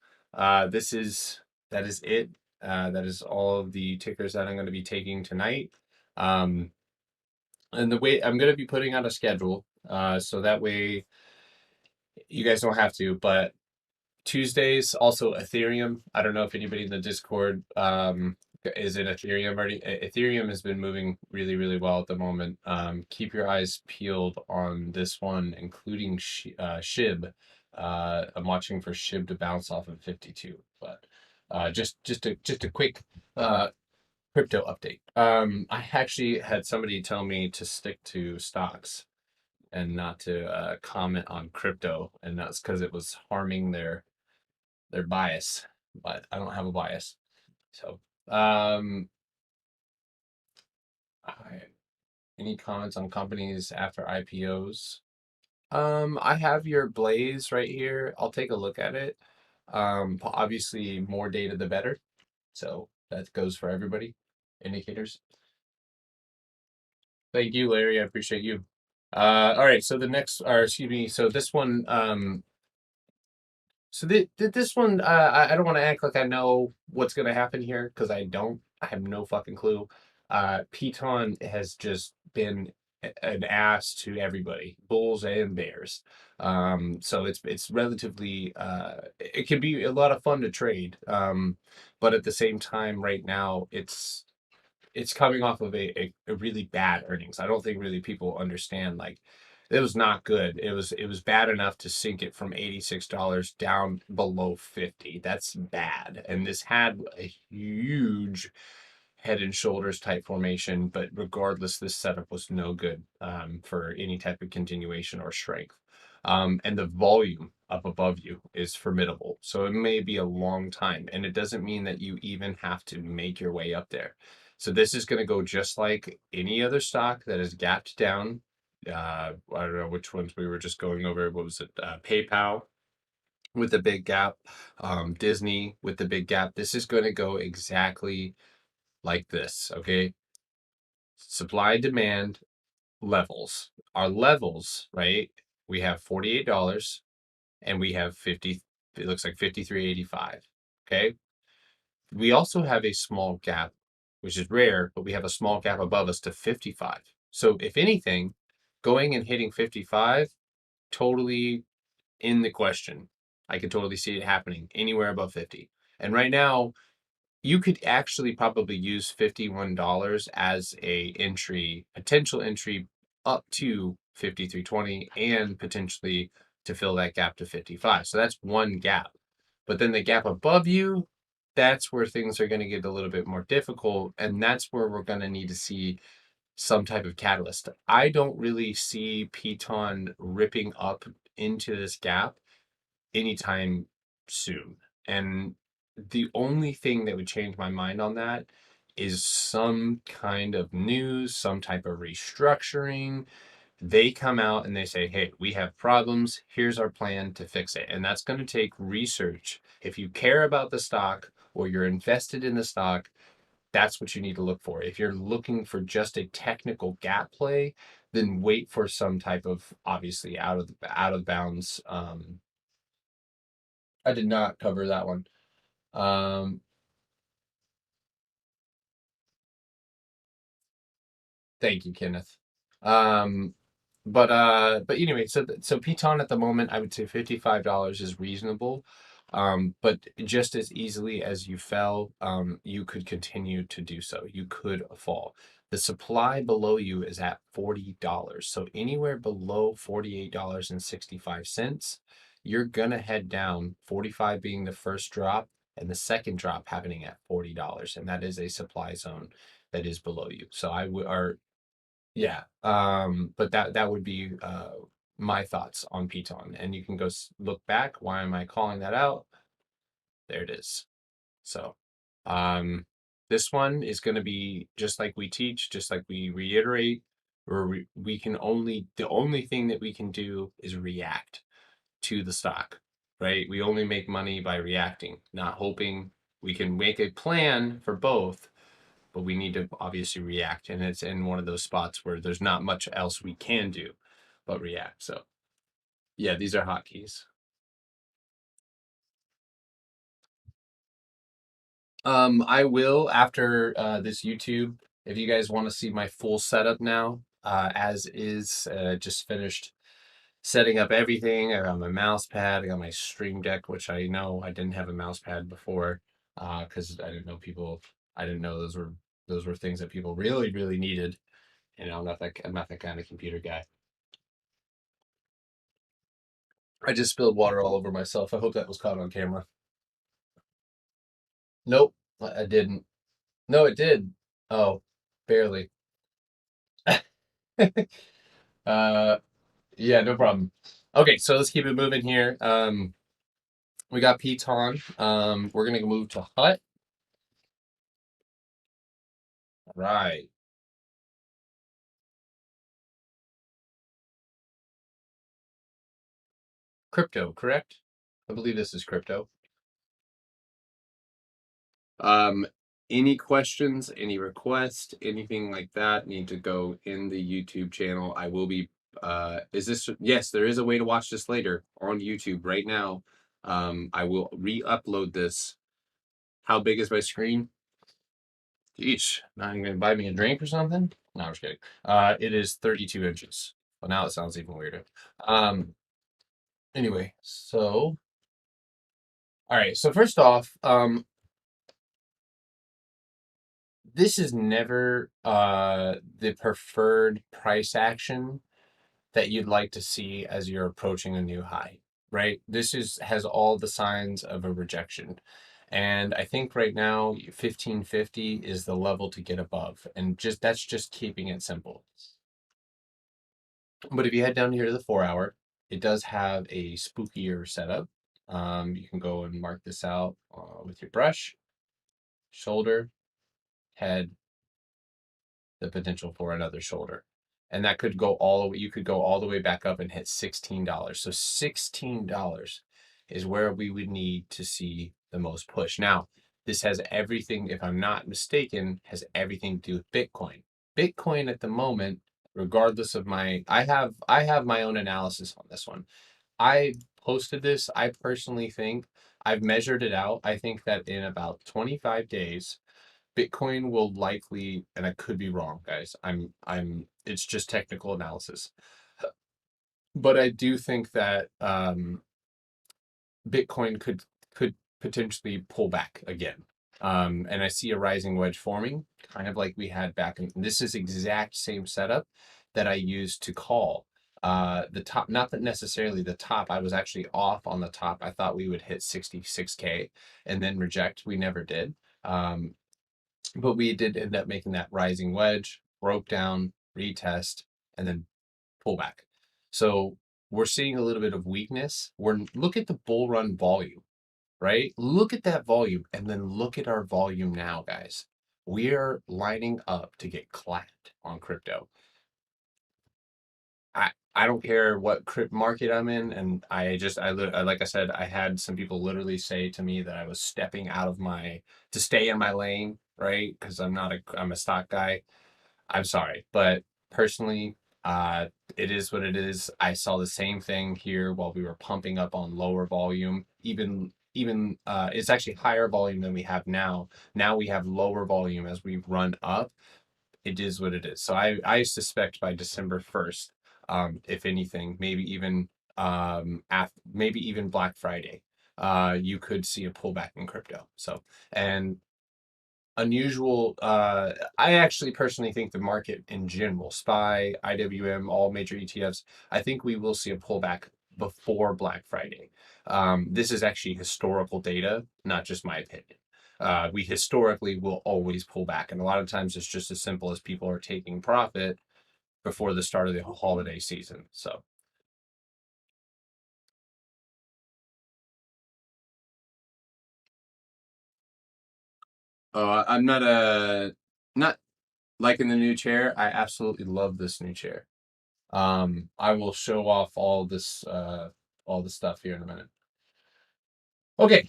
S1: this is that is it. That is all of the tickers that I'm going to be taking tonight. Um, and the way I'm going to be putting out a schedule, so that way you guys don't have to. But Tuesdays, also Ethereum. I don't know if anybody in the Discord is in Ethereum already. Ethereum has been moving really, really well at the moment. Keep your eyes peeled on this one, including SHIB. I'm watching for SHIB to bounce off of 52, but just a quick crypto update. I actually had somebody tell me to stick to stocks and not to comment on crypto, and that's because it was harming their bias, but I don't have a bias. So, um, any comments on companies after IPOs? I have your Blaze right here. I'll take a look at it. Obviously, more data the better. So that goes for everybody. Indicators. Thank you, Larry. I appreciate you. All right. So the next, or excuse me. So this one, so this one, I don't want to act like I know what's going to happen here because I don't. I have no fucking clue. Piton has just been an ass to everybody, bulls and bears. So it's relatively it can be a lot of fun to trade. But at the same time, right now, it's coming off of a really bad earnings. I don't think really people understand like it was not good. It was bad enough to sink it from $86 down below 50. That's bad. And this had a huge head and shoulders type formation, but regardless, this setup was no good for any type of continuation or strength. And the volume up above you is formidable. So it may be a long time, and it doesn't mean that you even have to make your way up there. So this is going to go just like any other stock that is gapped down. I don't know which ones we were just going over. What was it? PayPal with the big gap, Disney with the big gap. This is going to go exactly like this. Okay, supply demand levels. Our levels, right? We have $48 and we have 50. It looks like 53.85. Okay. We also have a small gap which is rare, but we have a small gap above us to 55. So if anything, going and hitting 55, totally in the question. I could totally see it happening anywhere above 50. And right now, you could actually probably use $51 as a entry, potential entry up to 53.20 and potentially to fill that gap to 55. So that's one gap. But then the gap above you, that's where things are going to get a little bit more difficult. And that's where we're going to need to see some type of catalyst. I don't really see Piton ripping up into this gap anytime soon. And the only thing that would change my mind on that is some kind of news, some type of restructuring. They come out and they say, hey, we have problems. Here's our plan to fix it. And that's going to take research. If you care about the stock or you're invested in the stock, that's what you need to look for. If you're looking for just a technical gap play, then wait for some type of obviously out of bounds. I did not cover that one. Um, Thank you, Kenneth. Um, but anyway, so Piton at the moment, I would say $55 is reasonable. But just as easily as you fell, you could continue to do so. You could fall. The supply below you is at $40. So anywhere below $48.65, you're gonna head down, 45 being the first drop, and the second drop happening at $40. And that is a supply zone that is below you. So I would are yeah, but that would be my thoughts on Piton, and you can go look back. Why am I calling that out? There it is. So, um, this one is going to be just like we teach, just like we reiterate, where we can only the only thing that we can do is react to the stock, right? We only make money by reacting, not hoping. We can make a plan for both, but we need to obviously react. And it's in one of those spots where there's not much else we can do but react. So yeah, these are hotkeys. I will after this YouTube, if you guys want to see my full setup now, as is, just finished setting up everything. I got my mouse pad, I got my Stream Deck, which I know I didn't have a mouse pad before, because I didn't know those were things that people really, really needed. You know, I'm not that kind of computer guy. I just spilled water all over myself. I hope that was caught on camera. Nope, I didn't. No, it did. Oh, barely. uh, yeah, no problem. Okay, so let's keep it moving here. We got Piton. We're gonna move to Hut. Right. Crypto, correct? I believe this is crypto. Um, any questions, any requests, anything like that need to go in the YouTube channel. I will be is this yes, there is a way to watch this later on YouTube right now. I will re-upload this. How big is my screen? Each. Now you're gonna buy me a drink or something? No, I'm just kidding. It is 32 inches. Well, now it sounds even weirder. Um, anyway, so all right. So first off, this is never the preferred price action that you'd like to see as you're approaching a new high, right? This is has all the signs of a rejection. And I think right now 1550 is the level to get above. And just that's just keeping it simple. But if you head down here to the 4 hour, it does have a spookier setup. You can go and mark this out with your brush, shoulder, head, the potential for another shoulder. And that could go all the way, you could go all the way back up and hit $16. So $16 is where we would need to see the most push. Now, this has everything, if I'm not mistaken, has everything to do with Bitcoin. Bitcoin at the moment, regardless of I have my own analysis on this one. I posted this. I personally think I've measured it out. I think that in about 25 days, Bitcoin will likely, and I could be wrong, guys. It's just technical analysis, but I do think that Bitcoin could potentially pull back again. And I see a rising wedge forming, kind of like we had back in this is exact same setup that I used to call the top, not that necessarily the top. I was actually off on the top. I thought we would hit 66K and then reject. We never did. Um, but we did end up making that rising wedge, broke down, retest, and then pull back. So we're seeing a little bit of weakness. Look at the bull run volume, right? Look at that volume, and then look at our volume now, guys. We are lining up to get clapped on crypto. I don't care what crypto market I'm in, and like I said, I had some people literally say to me that I was stepping out of my to stay in my lane, right? Because I'm a stock guy. I'm sorry, but personally, it is what it is. I saw the same thing here while we were pumping up on lower volume. Even it's actually higher volume than we have now. Now we have lower volume as we run up. It is what it is. So I suspect by December 1st, if anything, maybe even Black Friday, you could see a pullback in crypto. So and unusual. I actually personally think the market in general, SPY, IWM, all major ETFs, I think we will see a pullback before Black Friday. This is actually historical data, not just my opinion. We historically will always pull back, and a lot of times it's just as simple as people are taking profit before the start of the holiday season. So, I'm not liking the new chair. I absolutely love this new chair. I will show off all the stuff here in a minute. Okay.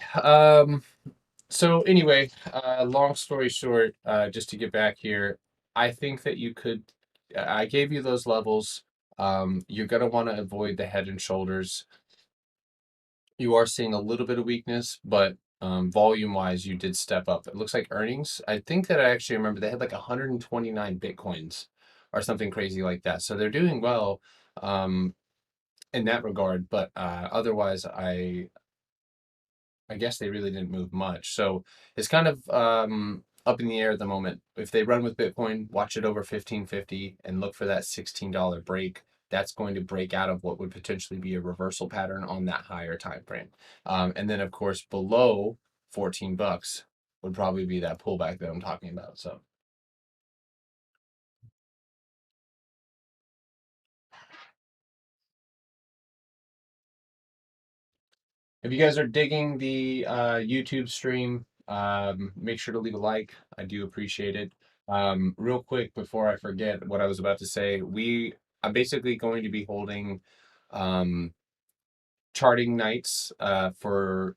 S1: So anyway, long story short, just to get back here, I think that you could. I gave you those levels. You're gonna want to avoid the head and shoulders. You are seeing a little bit of weakness, but volume wise, you did step up. It looks like earnings. I think that I actually remember they had like 129 bitcoins or something crazy like that. So they're doing well. In that regard. But otherwise, I guess they really didn't move much. So it's kind of up in the air at the moment. If they run with Bitcoin, watch it over 1550 and look for that $16 break. That's going to break out of what would potentially be a reversal pattern on that higher time frame. And then of course below 14 bucks would probably be that pullback that I'm talking about. So if you guys are digging the YouTube stream, make sure to leave a like. I do appreciate it. Real quick before I forget what I was about to say, I'm basically going to be holding um, charting nights for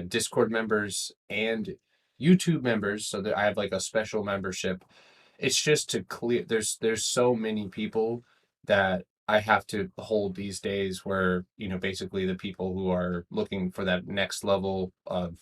S1: Discord members and YouTube members, so that I have like a special membership. It's just to clear. There's so many people that I have to hold these days where, basically the people who are looking for that next level of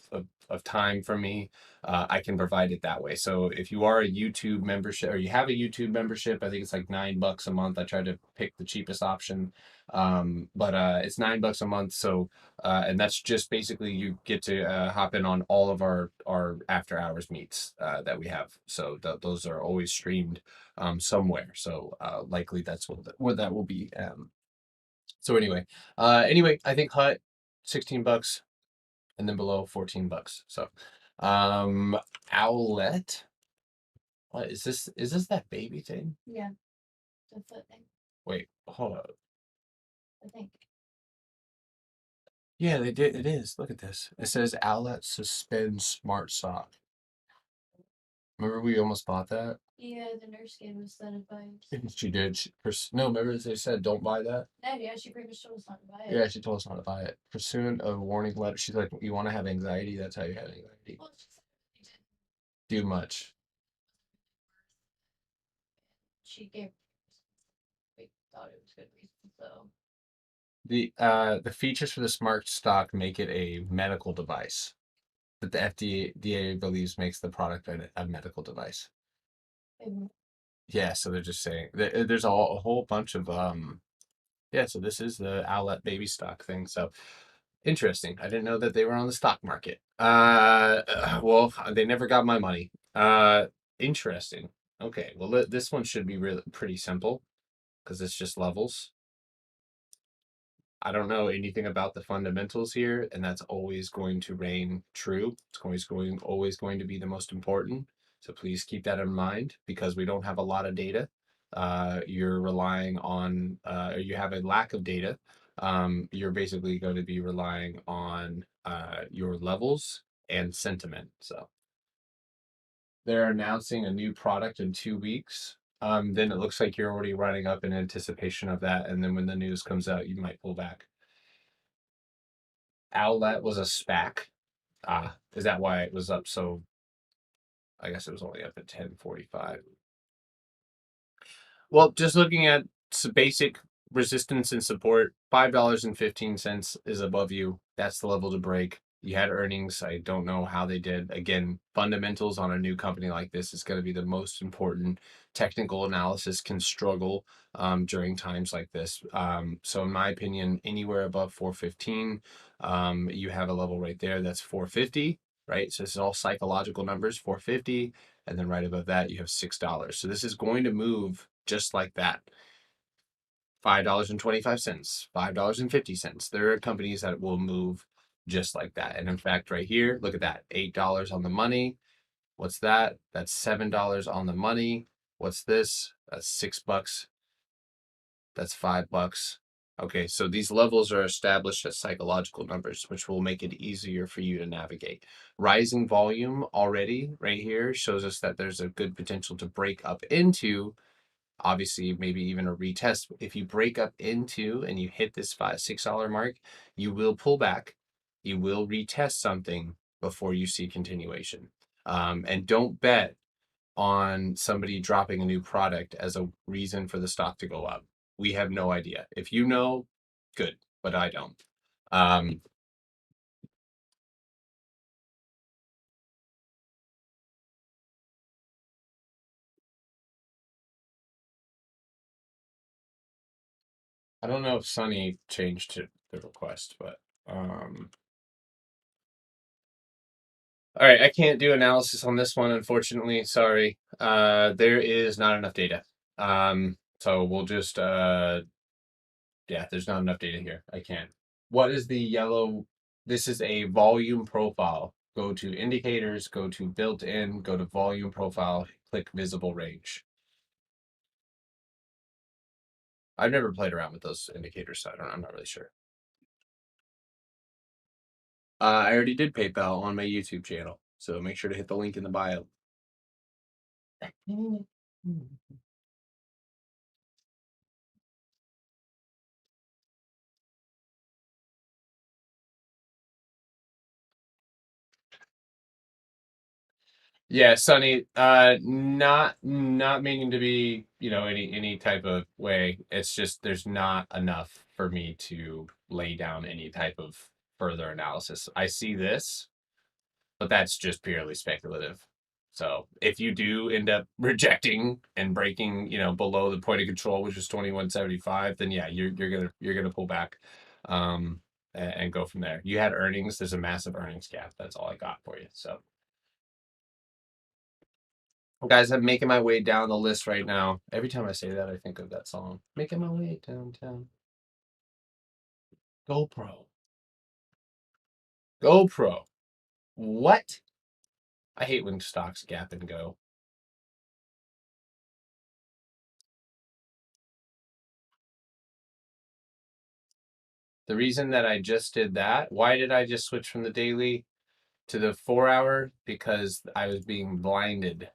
S1: time from me, I can provide it that way. So if you are a YouTube membership or you have a YouTube membership, I think it's like $9 a month. I try to pick the cheapest option. But it's $9 a month. So and that's just basically you get to hop in on all of our after hours meets that we have. So those are always streamed somewhere. So likely that's what that will be. So anyway, I think Hut $16 and then below $14. So Owlet. What is this? Is this that baby thing?
S2: Yeah, the foot thing.
S1: Wait, hold up.
S2: I think.
S1: Yeah, they did. It is. Look at this. It says Owlet Suspend Smart Sock. Remember we almost bought that?
S2: Yeah, the nurse gave us that advice.
S1: She did. No, remember they said don't buy that?
S2: No, yeah, she pretty much told us not to buy it.
S1: Yeah, she told us not to buy it. Pursuant of warning letter. She's like, you want to have anxiety? That's how you have anxiety.
S2: Well, she said it didn't.
S1: Do much.
S2: She gave. We thought it was good reason, so.
S1: The features for the smart stock make it a medical device. that the FDA believes makes the product a medical device.
S2: And
S1: Yeah, so they're just saying there's a whole bunch of yeah, so this is the Owlet baby stock thing. So interesting. I didn't know that they were on the stock market. Well, they never got my money. Interesting. Okay, well this one should be really pretty simple because it's just levels. I don't know anything about the fundamentals here, and that's always going to reign true. It's always going to be the most important. So please keep that in mind because we don't have a lot of data. You're relying on, you have a lack of data. You're basically going to be relying on your levels and sentiment. So they're announcing a new product in 2 weeks. Then it looks like you're already running up in anticipation of that, and then when the news comes out, you might pull back. Owlet was a SPAC. Is that why it was up so? I guess it was only up at 10:45. Well, just looking at some basic resistance and support, $5.15 is above you. That's the level to break. You had earnings. I don't know how they did. Again, fundamentals on a new company like this is going to be the most important. Technical analysis can struggle during times like this. So, in my opinion, anywhere above 415, you have a level right there that's 450, right? So, this is all psychological numbers, 450. And then right above that, you have $6. So, this is going to move just like that. $5.25, $5.50. There are companies that will move just like that. And in fact, right here, look at that, $8 on the money. What's that? That's $7 on the money. What's this? That's $6. That's $5. Okay, so these levels are established as psychological numbers, which will make it easier for you to navigate. Rising volume already right here shows us that there's a good potential to break up into, obviously maybe even a retest. If you break up into and you hit this $5, $6 mark, you will pull back, you will retest something before you see continuation. And don't bet on somebody dropping a new product as a reason for the stock to go up. We have no idea. If you know, good, but I don't. um, I don't know if Sunny changed to the request, but all right, I can't do analysis on this one, unfortunately. Sorry. There is not enough data. So we'll just yeah, there's not enough data here. I can't. What is the yellow? This is a volume profile. Go to indicators, go to built in, go to volume profile, click visible range. I've never played around with those indicators, so I'm not really sure. I already did PayPal on my YouTube channel, so make sure to hit the link in the bio. Yeah, Sunny, not meaning to be, any type of way. It's just there's not enough for me to lay down any type of further analysis. I see this, but that's just purely speculative. So if you do end up rejecting and breaking, below the point of control, which is 2175, then yeah, you're gonna pull back, and go from there. You had earnings. There's a massive earnings gap. That's all I got for you. So. Guys, I'm making my way down the list right now. Every time I say that, I think of that song. Making my way downtown. GoPro. GoPro. What? I hate when stocks gap and go. The reason that I just did that, why did I just switch from the daily to the 4 hour? Because I was being blinded,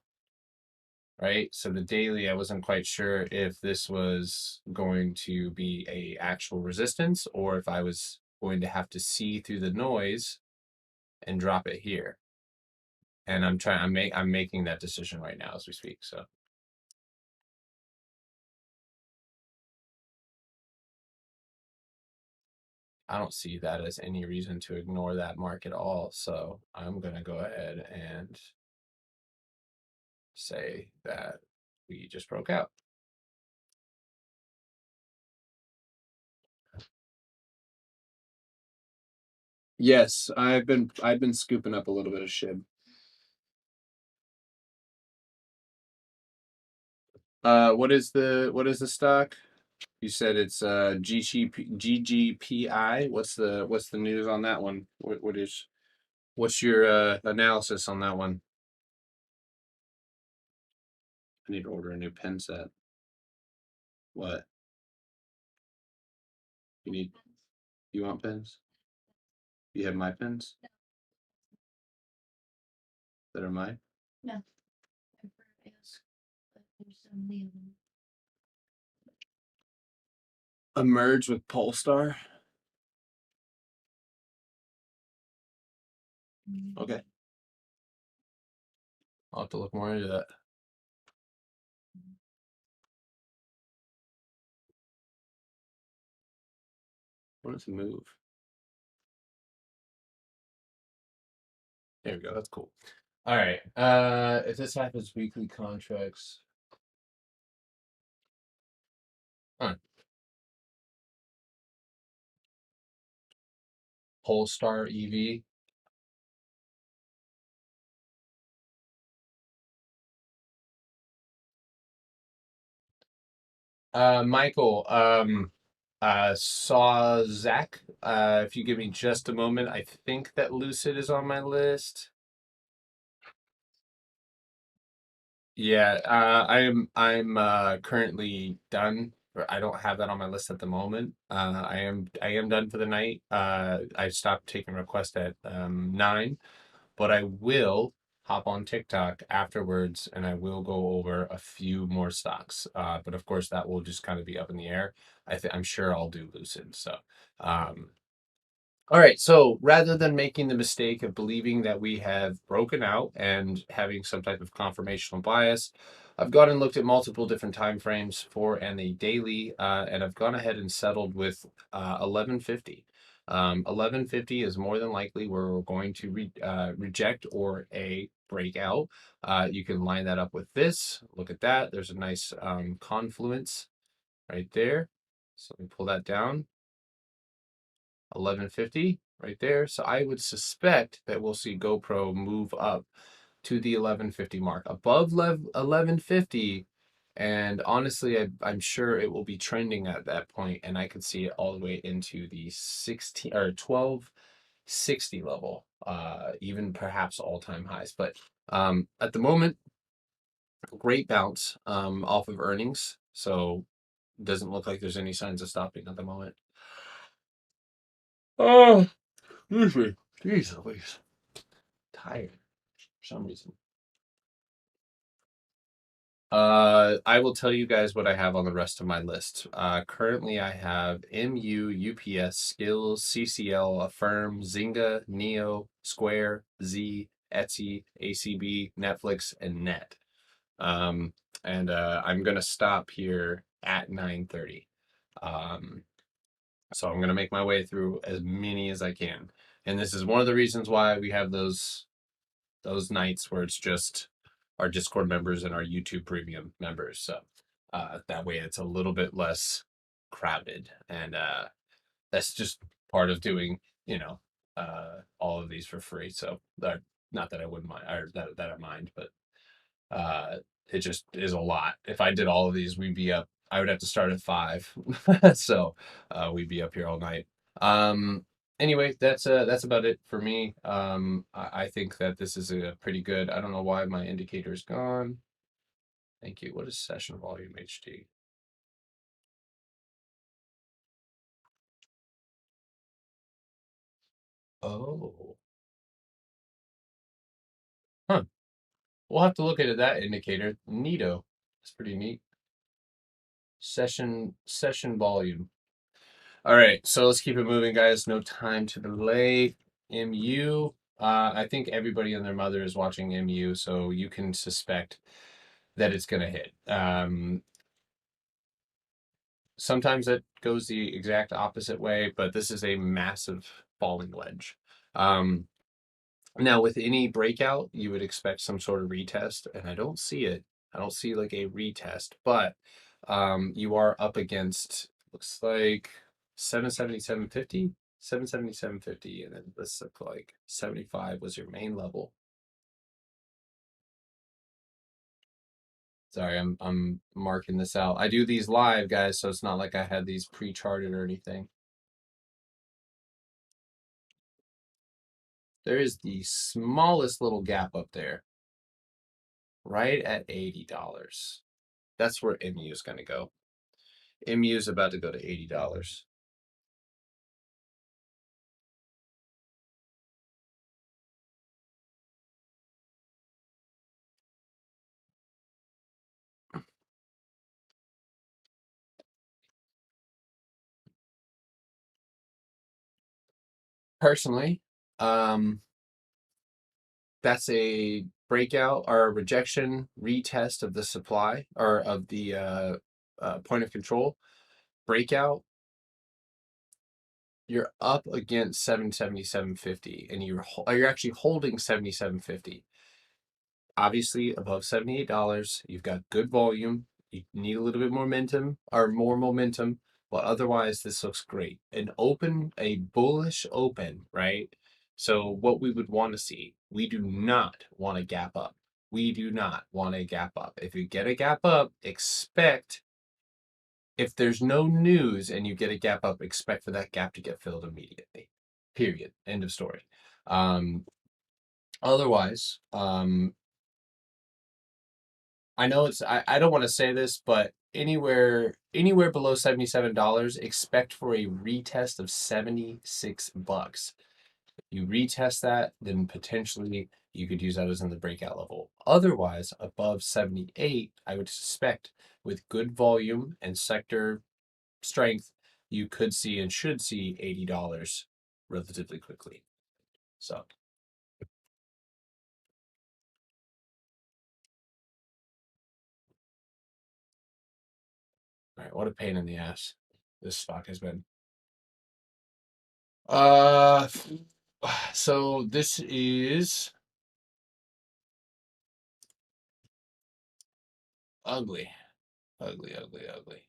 S1: right? So the daily, I wasn't quite sure if this was going to be a actual resistance or if I was going to have to see through the noise and drop it here. And I'm making that decision right now as we speak. So I don't see that as any reason to ignore that mark at all. So I'm gonna go ahead and say that we just broke out. Yes, I've been scooping up a little bit of SHIB. What is the stock? You said it's GGPI. What's the news on that one? What's your analysis on that one? I need to order a new pen set. What? You need you want pens? You have my pens that are mine?
S2: No. I've heard ask, but there's so many of them.
S1: Emerge with Polestar. Okay. I'll have to look more into that. What does move? There we go. That's cool. All right. If this happens, weekly contracts. Huh. Polestar EV. Michael, saw Zach. If you give me just a moment, I think that Lucid is on my list. Yeah, I'm currently done. I don't have that on my list at the moment. I am done for the night. I stopped taking requests at 9, but I will hop on TikTok afterwards and I will go over a few more stocks. But of course that will just kind of be up in the air. I'm sure I'll do Lucid. So um all right, so rather than making the mistake of believing that we have broken out and having some type of confirmational bias, I've gone and looked at multiple different time frames for and a daily, and I've gone ahead and settled with 1150. 1150 is more than likely where we're going to reject or a breakout. You can line that up with this. Look at that. There's a nice confluence right there. So let me pull that down. 1150 right there. So I would suspect that we'll see GoPro move up to the 1150 mark above 1150. And honestly, I'm sure it will be trending at that point, and I could see it all the way into the 16 or 1260 level, even perhaps all-time highs. But at the moment, great bounce off of earnings. So doesn't look like there's any signs of stopping at the moment. Oh, excuse me. Jeez Louise. Tired for some reason. I will tell you guys what I have on the rest of my list. Currently I have MU, UPS, Skills, CCL, Affirm, Zynga, Neo, Square, Z, Etsy, ACB, Netflix, and Net. Um, and I'm gonna stop here at 9:30. Um, so I'm gonna make my way through as many as I can. And this is one of the reasons why we have those nights where it's just our Discord members and our YouTube premium members. So that way it's a little bit less crowded. And that's just part of doing, all of these for free. So not that I wouldn't mind or that I mind, but it just is a lot. If I did all of these, we'd be up. I would have to start at 5. So we'd be up here all night. Um, anyway, that's about it for me. I think that this is a pretty good. I don't know why my indicator's gone. Thank you. What is session volume HD? Oh, huh. We'll have to look at that indicator. Neato. That's pretty neat. Session volume. All right, so let's keep it moving, guys. No time to delay. MU. I think everybody and their mother is watching MU, so you can suspect that it's going to hit. Sometimes it goes the exact opposite way, but this is a massive falling wedge. Um, Now, with any breakout, you would expect some sort of retest, and I don't see it. I don't see like a retest, but you are up against looks like 770, 750, 770, 750, and then this look like 75 was your main level. Sorry, I'm marking this out. I do these live, guys, so it's not like I had these pre-charted or anything. There is the smallest little gap up there, right at $80. That's where MU is going to go. MU is about to go to $80. Personally, um, that's a breakout or a rejection retest of the supply or of the point of control breakout. You're up against 770, 750, and you're actually holding 77.50. Obviously, above $78, you've got good volume. You need a little bit more momentum or more momentum, but otherwise, this looks great. A bullish open, right? So, what we would want to see, we do not want a gap up. We do not want a gap up. If you get a gap up, expect if there's no news and you get a gap up, expect for that gap to get filled immediately. Period. End of story. Um, Otherwise, I know I don't want to say this, but anywhere below $77, expect for a retest of $76. You retest that, then potentially you could use that as in the breakout level. Otherwise, above 78, I would suspect with good volume and sector strength, you could see and should see $80 relatively quickly. So, all right, what a pain in the ass this stock has been. Uh, so this is ugly, ugly, ugly, ugly.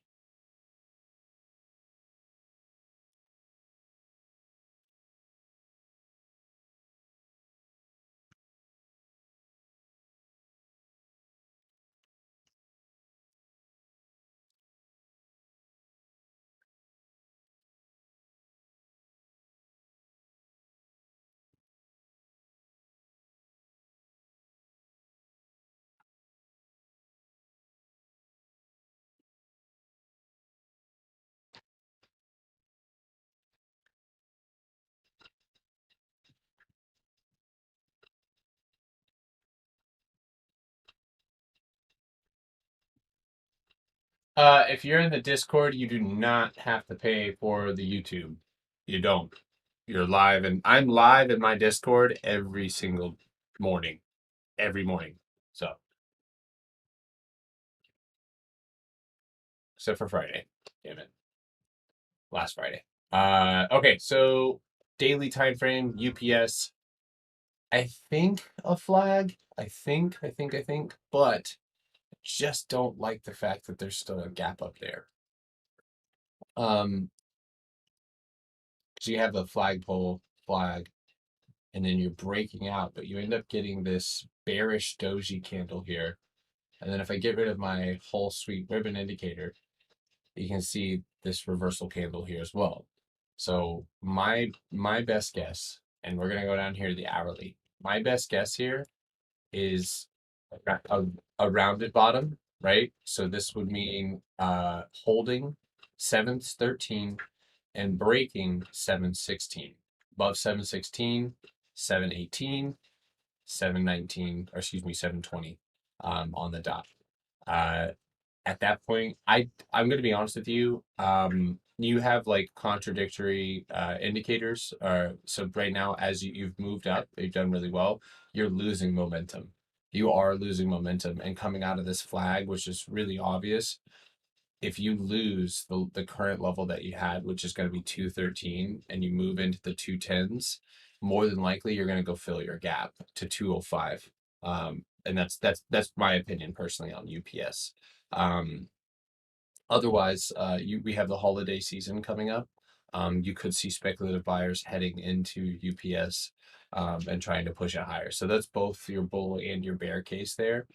S1: If you're in the Discord, you do not have to pay for the YouTube. You don't. You're live, and I'm live in my Discord every single morning, every morning. So, except for Friday. Damn it, last Friday. Okay, so daily time frame, UPS. I think a flag. I think, but just don't like the fact that there's still a gap up there. Um, so you have the flagpole flag, and then you're breaking out, but you end up getting this bearish doji candle here. And then if I get rid of my whole sweet ribbon indicator, you can see this reversal candle here as well. So my best guess, and we're gonna go down here to the hourly. My best guess here is a, a rounded bottom, right? So this would mean holding 713 and breaking 716. Above 716, 718, 719, or excuse me, 720 on the dot. Uh, at that point, I'm going to be honest with you. You have like contradictory indicators. So right now, as you've moved up, you've done really well. You're losing momentum. You are losing momentum, and coming out of this flag, which is really obvious. if you lose the current level that you had, which is going to be 213, and you move into the 210s, more than likely you're going to go fill your gap to 205. And that's my opinion personally on UPS. Um, Otherwise, we have the holiday season coming up. You could see speculative buyers heading into UPS and trying to push it higher. So that's both your bull and your bear case there.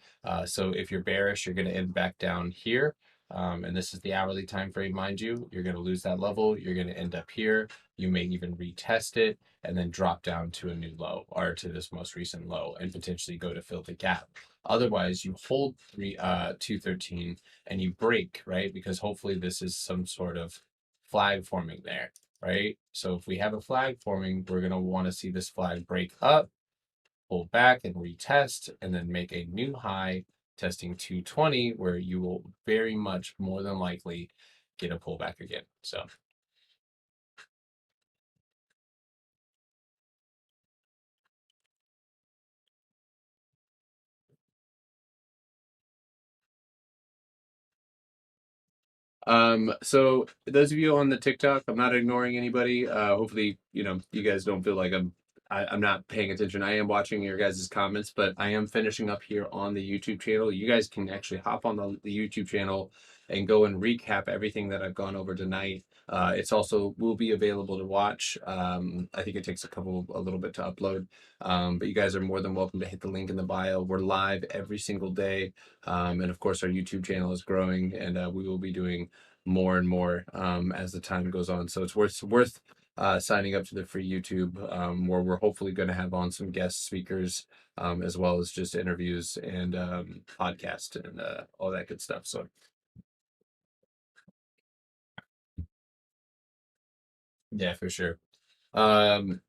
S1: So if you're bearish, you're going to end back down here. And this is the hourly time frame, mind you. You're going to lose that level. You're going to end up here. You may even retest it and then drop down to a new low or to this most recent low and potentially go to fill the gap. Otherwise, you hold 213 and you break, right? Because hopefully this is some sort of flag forming there, right? So if we have a flag forming, we're going to want to see this flag break up, pull back and retest, and then make a new high testing 220, where you will very much more than likely get a pullback again. So so those of you on the TikTok, I'm not ignoring anybody. Hopefully, you guys don't feel like I'm not paying attention. I am watching your guys' comments, but I am finishing up here on the YouTube channel. You guys can actually hop on the YouTube channel and go and recap everything that I've gone over tonight. It's also will be available to watch. I think it takes a little bit to upload. But you guys are more than welcome to hit the link in the bio. We're live every single day. And of course, our YouTube channel is growing, and we will be doing more and more as the time goes on. So it's worth signing up to the free YouTube, where we're hopefully going to have on some guest speakers, as well as just interviews and podcast and all that good stuff. So yeah, for sure. Um,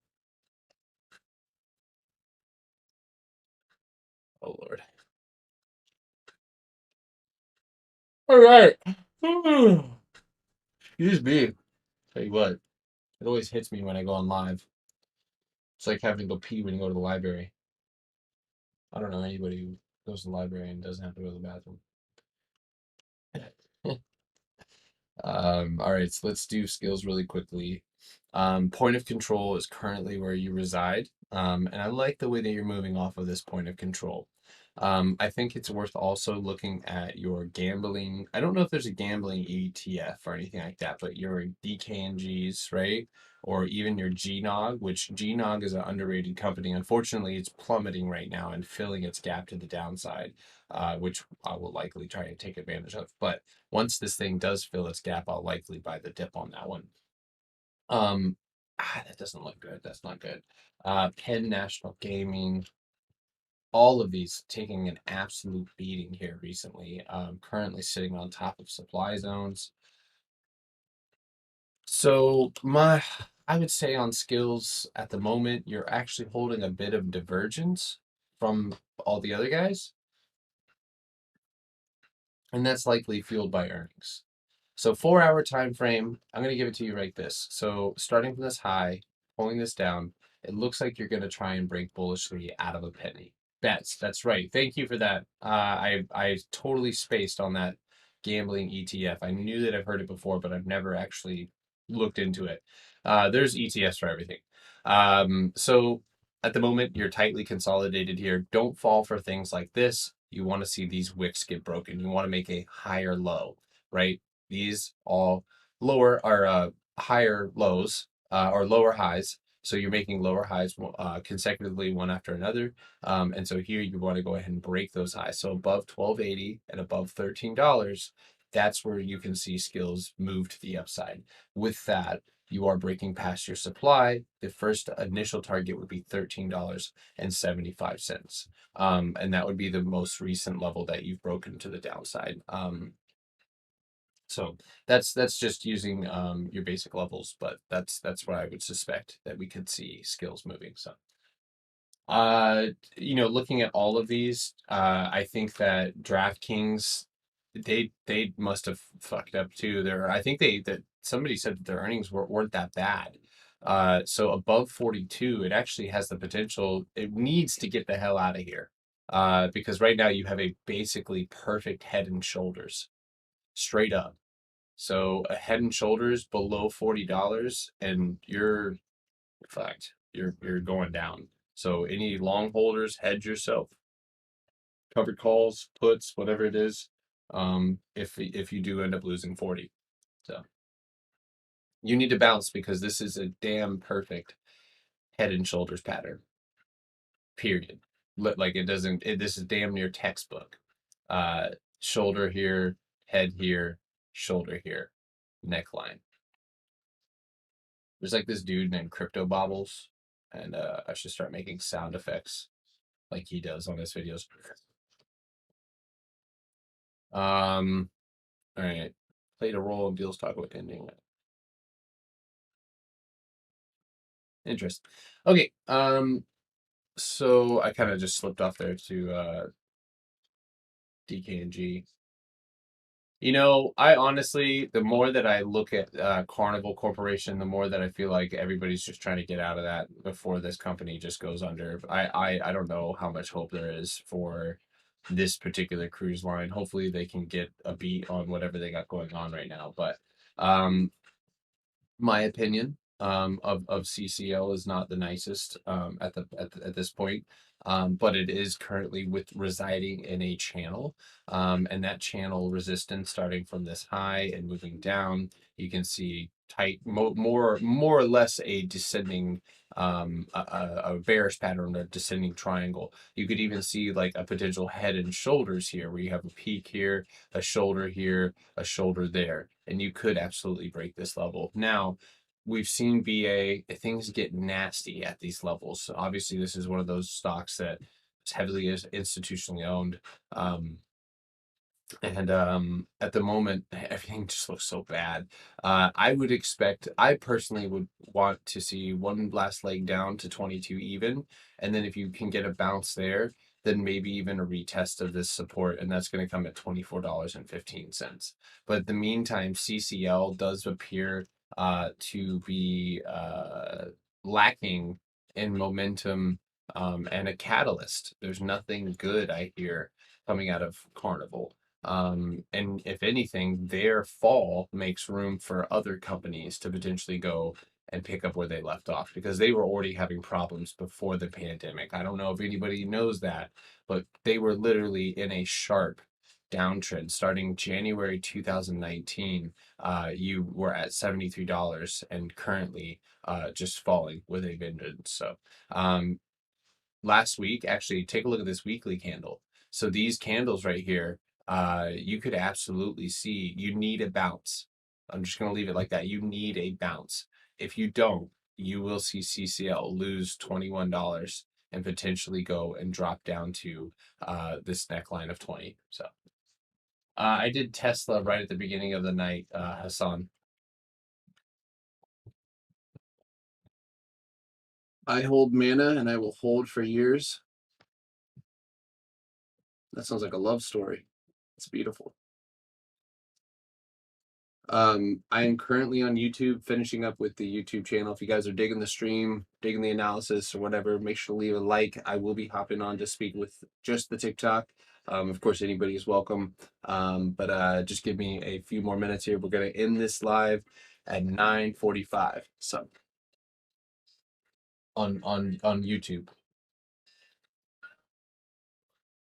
S1: oh Lord. All right. Excuse me. Tell you what, it always hits me when I go on live. It's like having to go pee when you go to the library. I don't know anybody who goes to the library and doesn't have to go to the bathroom. All right, so let's do skills really quickly. Point of control is currently where you reside. And I like the way that you're moving off of this point of control. I think it's worth also looking at your gambling. I don't know if there's a gambling ETF or anything like that, but your DKNGs, right? Or even your GNOG, which GNOG is an underrated company. Unfortunately, it's plummeting right now and filling its gap to the downside, which I will likely try and take advantage of. But once this thing does fill its gap, I'll likely buy the dip on that one. That doesn't look good. That's not good. Penn National Gaming, all of these taking an absolute beating here recently. Currently sitting on top of supply zones. So I would say on skills at the moment, you're actually holding a bit of divergence from all the other guys, and that's likely fueled by earnings. So 4 hour time frame, I'm going to give it to you like this. So starting from this high, pulling this down, it looks like you're going to try and break bullishly out of a penny. That's right. Thank you for that. I totally spaced on that gambling ETF. I knew that I've heard it before, but I've never actually looked into it. There's ETFs for everything. So at the moment, you're tightly consolidated here. Don't fall for things like this. You want to see these wicks get broken. You want to make a higher low, right? These all lower are higher lows or lower highs. So you're making lower highs consecutively one after another. And so here you want to go ahead and break those highs. So above 12.80 and above $13, that's where you can see skills move to the upside. With that, you are breaking past your supply. The first initial target would be $13.75. And that would be the most recent level that you've broken to the downside. So that's just using your basic levels, but that's what I would suspect that we could see skills moving. So uh looking at all of these, I think that DraftKings, they must have fucked up too. I think that somebody said that their earnings weren't that bad. So above 42, it actually has the potential. It needs to get the hell out of here. Because right now you have a basically perfect head and shoulders straight up. So a Head and Shoulders below $40, and you're fucked. You're going down. So any long holders, hedge yourself. Covered calls, puts, whatever it is. If you do end up losing 40, so you need to bounce because this is a damn perfect Head and Shoulders pattern. Period. Like it doesn't. This is damn near textbook. Shoulder here, head here, shoulder here, neckline. There's like this dude named Crypto Bobbles, and I should start making sound effects like he does on his videos. Um, all right. Played a role in deals talk about ending. Interest. Okay. So I kind of just slipped off there to DKNG. You know, I honestly, the more that I look at Carnival Corporation, the more that I feel like everybody's just trying to get out of that before this company just goes under. I don't know how much hope there is for this particular cruise line. Hopefully, they can get a beat on whatever they got going on right now. But my opinion of CCL is not the nicest at this point, but it is currently with residing in a channel, and that channel resistance starting from this high and moving down. You can see tight, more or less a descending, a bearish pattern, a descending triangle. You could even see like a potential Head and Shoulders here, where you have a peak here, a shoulder here, a shoulder there, and you could absolutely break this level. Now, we've seen BA, things get nasty at these levels. So obviously, this is one of those stocks that is heavily institutionally owned. And at the moment, everything just looks so bad. I personally would want to see one last leg down to 22 even. And then if you can get a bounce there, then maybe even a retest of this support. And that's going to come at $24.15. But in the meantime, CCL does appear to be lacking in momentum and a catalyst. There's nothing good I hear coming out of Carnival. And if anything, their fall makes room for other companies to potentially go and pick up where they left off because they were already having problems before the pandemic. I don't know if anybody knows that, but they were literally in a sharp downtrend starting January 2019. You were at $73 and currently just falling with a vengeance. So last week, actually, take a look at this weekly candle. So these candles right here, you could absolutely see you need a bounce. I'm just going to leave it like that. You need a bounce. If you don't, you will see CCL lose $21 and potentially go and drop down to this neckline of 20. So I did Tesla right at the beginning of the night, Hassan. I hold mana and I will hold for years. That sounds like a love story. It's beautiful. I am currently on YouTube, finishing up with the YouTube channel. If you guys are digging the stream, digging the analysis or whatever, make sure to leave a like. I will be hopping on to speak with just the TikTok. Of course, anybody is welcome. But just give me a few more minutes here. We're gonna end this live at 9:45. So on YouTube.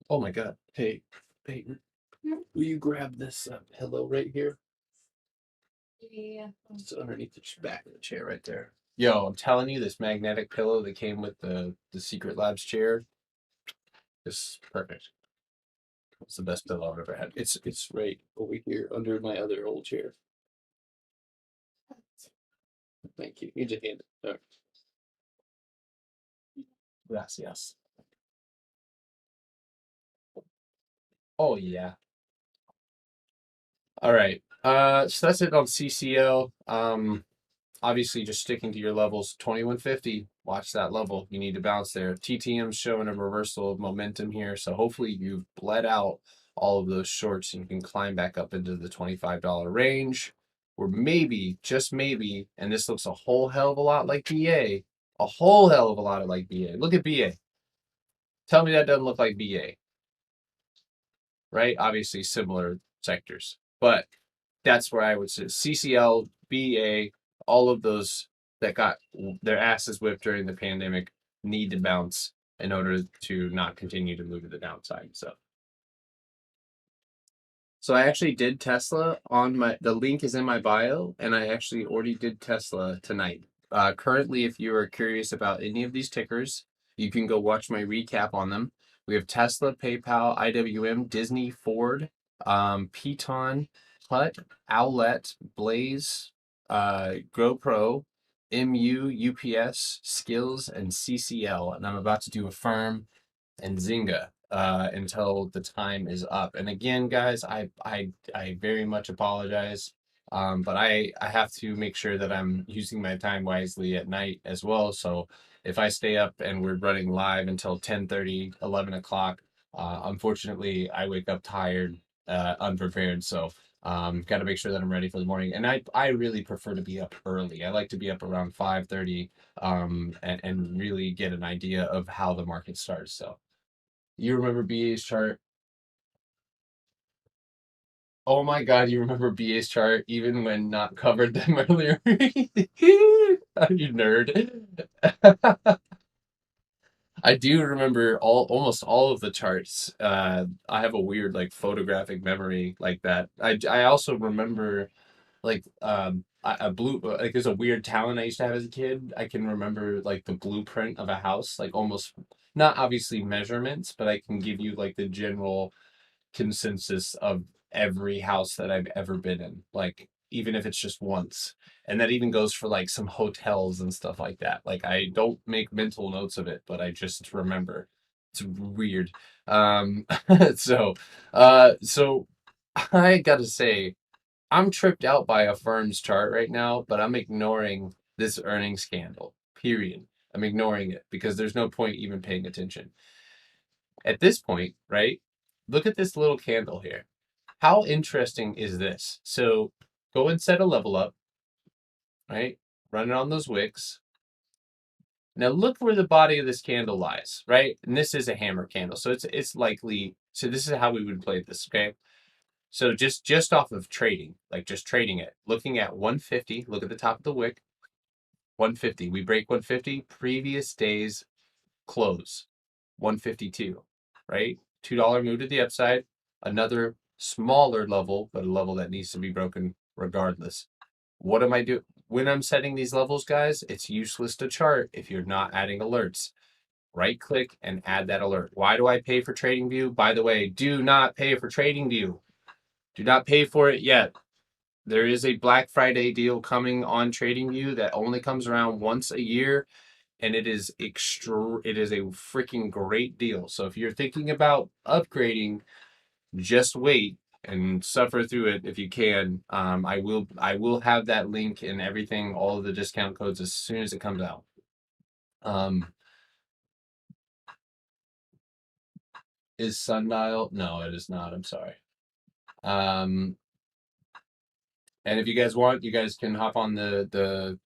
S1: Oh my God! Hey, will you grab this pillow right here?
S2: Yeah.
S1: It's underneath the back of the chair right there. Yo, I'm telling you, this magnetic pillow that came with the Secret Labs chair is perfect. It's the best pillow I've ever had. It's right over here under my other old chair. Thank you. You just hand it. All right. Gracias. Oh yeah. All right. So that's it on CCL. Obviously just sticking to your levels. 2150. Watch that level. You need to bounce there. TTM's showing a reversal of momentum here. So hopefully you've bled out all of those shorts and you can climb back up into the $25 range. Or maybe, just maybe, and this looks a whole hell of a lot like BA. A whole hell of a lot like BA. Look at BA. Tell me that doesn't look like BA. Right? Obviously similar sectors. But that's where I would say CCL, BA, all of those that got their asses whipped during the pandemic need to bounce in order to not continue to move to the downside. So I actually did Tesla on the link is in my bio, and I actually already did Tesla tonight. Currently, if you are curious about any of these tickers, you can go watch my recap on them. We have Tesla, PayPal, IWM, Disney, Ford, Piton, Hut, Owlet, Blaze, GoPro, MU, UPS, Skills, and CCL. And I'm about to do a firm and Zynga until the time is up. And again, guys, I very much apologize. But I have to make sure that I'm using my time wisely at night as well. So if I stay up and we're running live until 10:30, 11 o'clock, unfortunately, I wake up tired, unprepared. So got to make sure that I'm ready for the morning. And I really prefer to be up early. I like to be up around 5:30 and really get an idea of how the market starts. So you remember BA's chart? Oh my God, you remember BA's chart even when not covered them earlier? You nerd. I do remember almost all of the charts. I have a weird like photographic memory like that. I also remember like a blue like there's a weird talent I used to have as a kid. I can remember like the blueprint of a house, like almost not obviously measurements, but I can give you like the general consensus of every house that I've ever been in, like even if it's just once. And that even goes for like some hotels and stuff like that. Like I don't make mental notes of it, but I just remember. It's weird. Um so so I gotta say, I'm tripped out by a firm's chart right now, but I'm ignoring this earnings scandal. Period. I'm ignoring it because there's no point even paying attention. At this point, right? Look at this little candle here. How interesting is this? So go and set a level up, right? Run it on those wicks. Now look where the body of this candle lies, right? And this is a hammer candle, so it's likely. So this is how we would play this, okay? So just off of trading, like just trading it, looking at 150. Look at the top of the wick, 150. We break 150. Previous day's close, 152, right? $2 move to the upside, another smaller level, but a level that needs to be broken regardless. What am I doing? When I'm setting these levels, guys, it's useless to chart if you're not adding alerts. Right click and add that alert. Why do I pay for TradingView? By the way, do not pay for TradingView. Do not pay for it yet. There is a Black Friday deal coming on TradingView that only comes around once a year, and it is it is a freaking great deal. So if you're thinking about upgrading, just wait and suffer through it if you can. I will have that link and everything, all of the discount codes as soon as it comes out. Um, is Sundial? No, it is not. I'm sorry. Um, and if you guys want, you guys can hop on the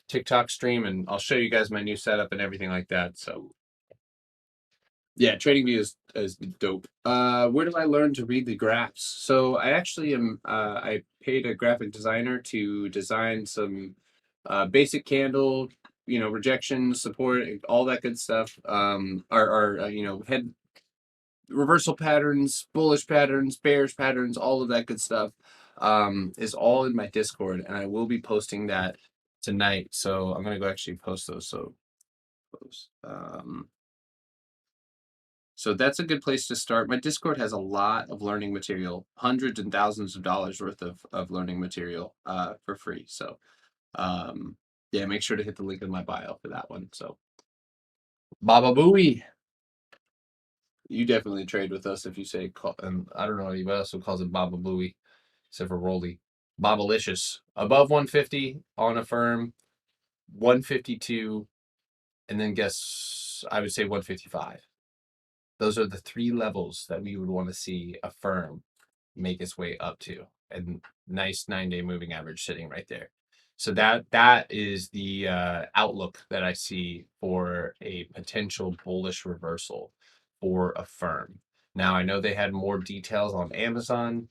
S1: TikTok stream and I'll show you guys my new setup and everything like that. So yeah, TradingView is dope. Where do I learn to read the graphs? So I actually am. I paid a graphic designer to design some basic candle, rejection, support, all that good stuff. Are head reversal patterns, bullish patterns, bearish patterns, all of that good stuff. Is all in my Discord, and I will be posting that tonight. So I'm gonna go actually post those. So post. So that's a good place to start. My Discord has a lot of learning material, hundreds and thousands of dollars worth of learning material for free. So yeah, make sure to hit the link in my bio for that one. So Baba Booey. You definitely trade with us if you say and I don't know anybody else who calls it Baba Booey, except for Rolly. Bobalicious. Above 150 on a firm, 152, and then guess I would say 155. Those are the three levels that we would want to see a firm make its way up to. And nice 9-day moving average sitting right there. So that is the outlook that I see for a potential bullish reversal for a firm. Now I know they had more details on Amazon.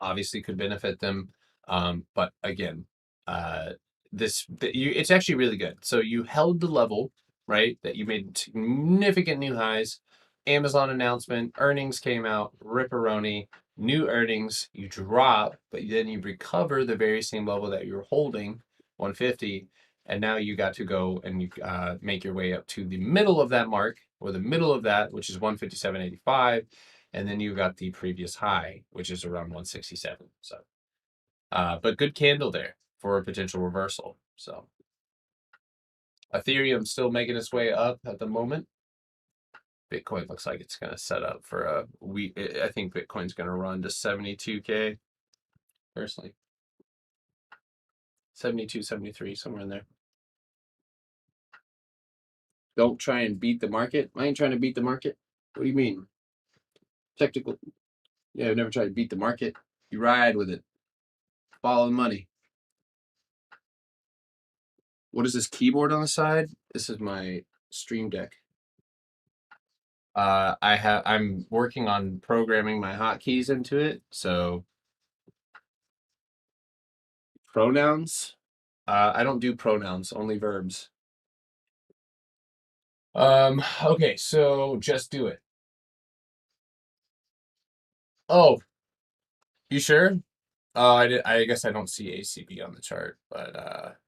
S1: obviously could benefit them. But again, uh, it's actually really good. So you held the level, right? That you made significant new highs. Amazon announcement, earnings came out, ripperoni, new earnings, you drop, but then you recover the very same level that you were holding, 150, and now you got to go and you make your way up to the middle of that mark, or the middle of that, which is 157.85, and then you got the previous high, which is around 167. So, but good candle there for a potential reversal. So, Ethereum still making its way up at the moment. Bitcoin looks like it's going to set up for a week. I think Bitcoin's going to run to 72K personally. 72, 73, somewhere in there. Don't try and beat the market. I ain't trying to beat the market. What do you mean? Technical. Yeah, I've never tried to beat the market. You ride with it. Follow the money. What is this keyboard on the side? This is my Stream Deck. I'm working on programming my hotkeys into it. So pronouns. I don't do pronouns, only verbs. Okay, so just do it. Oh, you sure? Oh, I guess I don't see ACB on the chart, but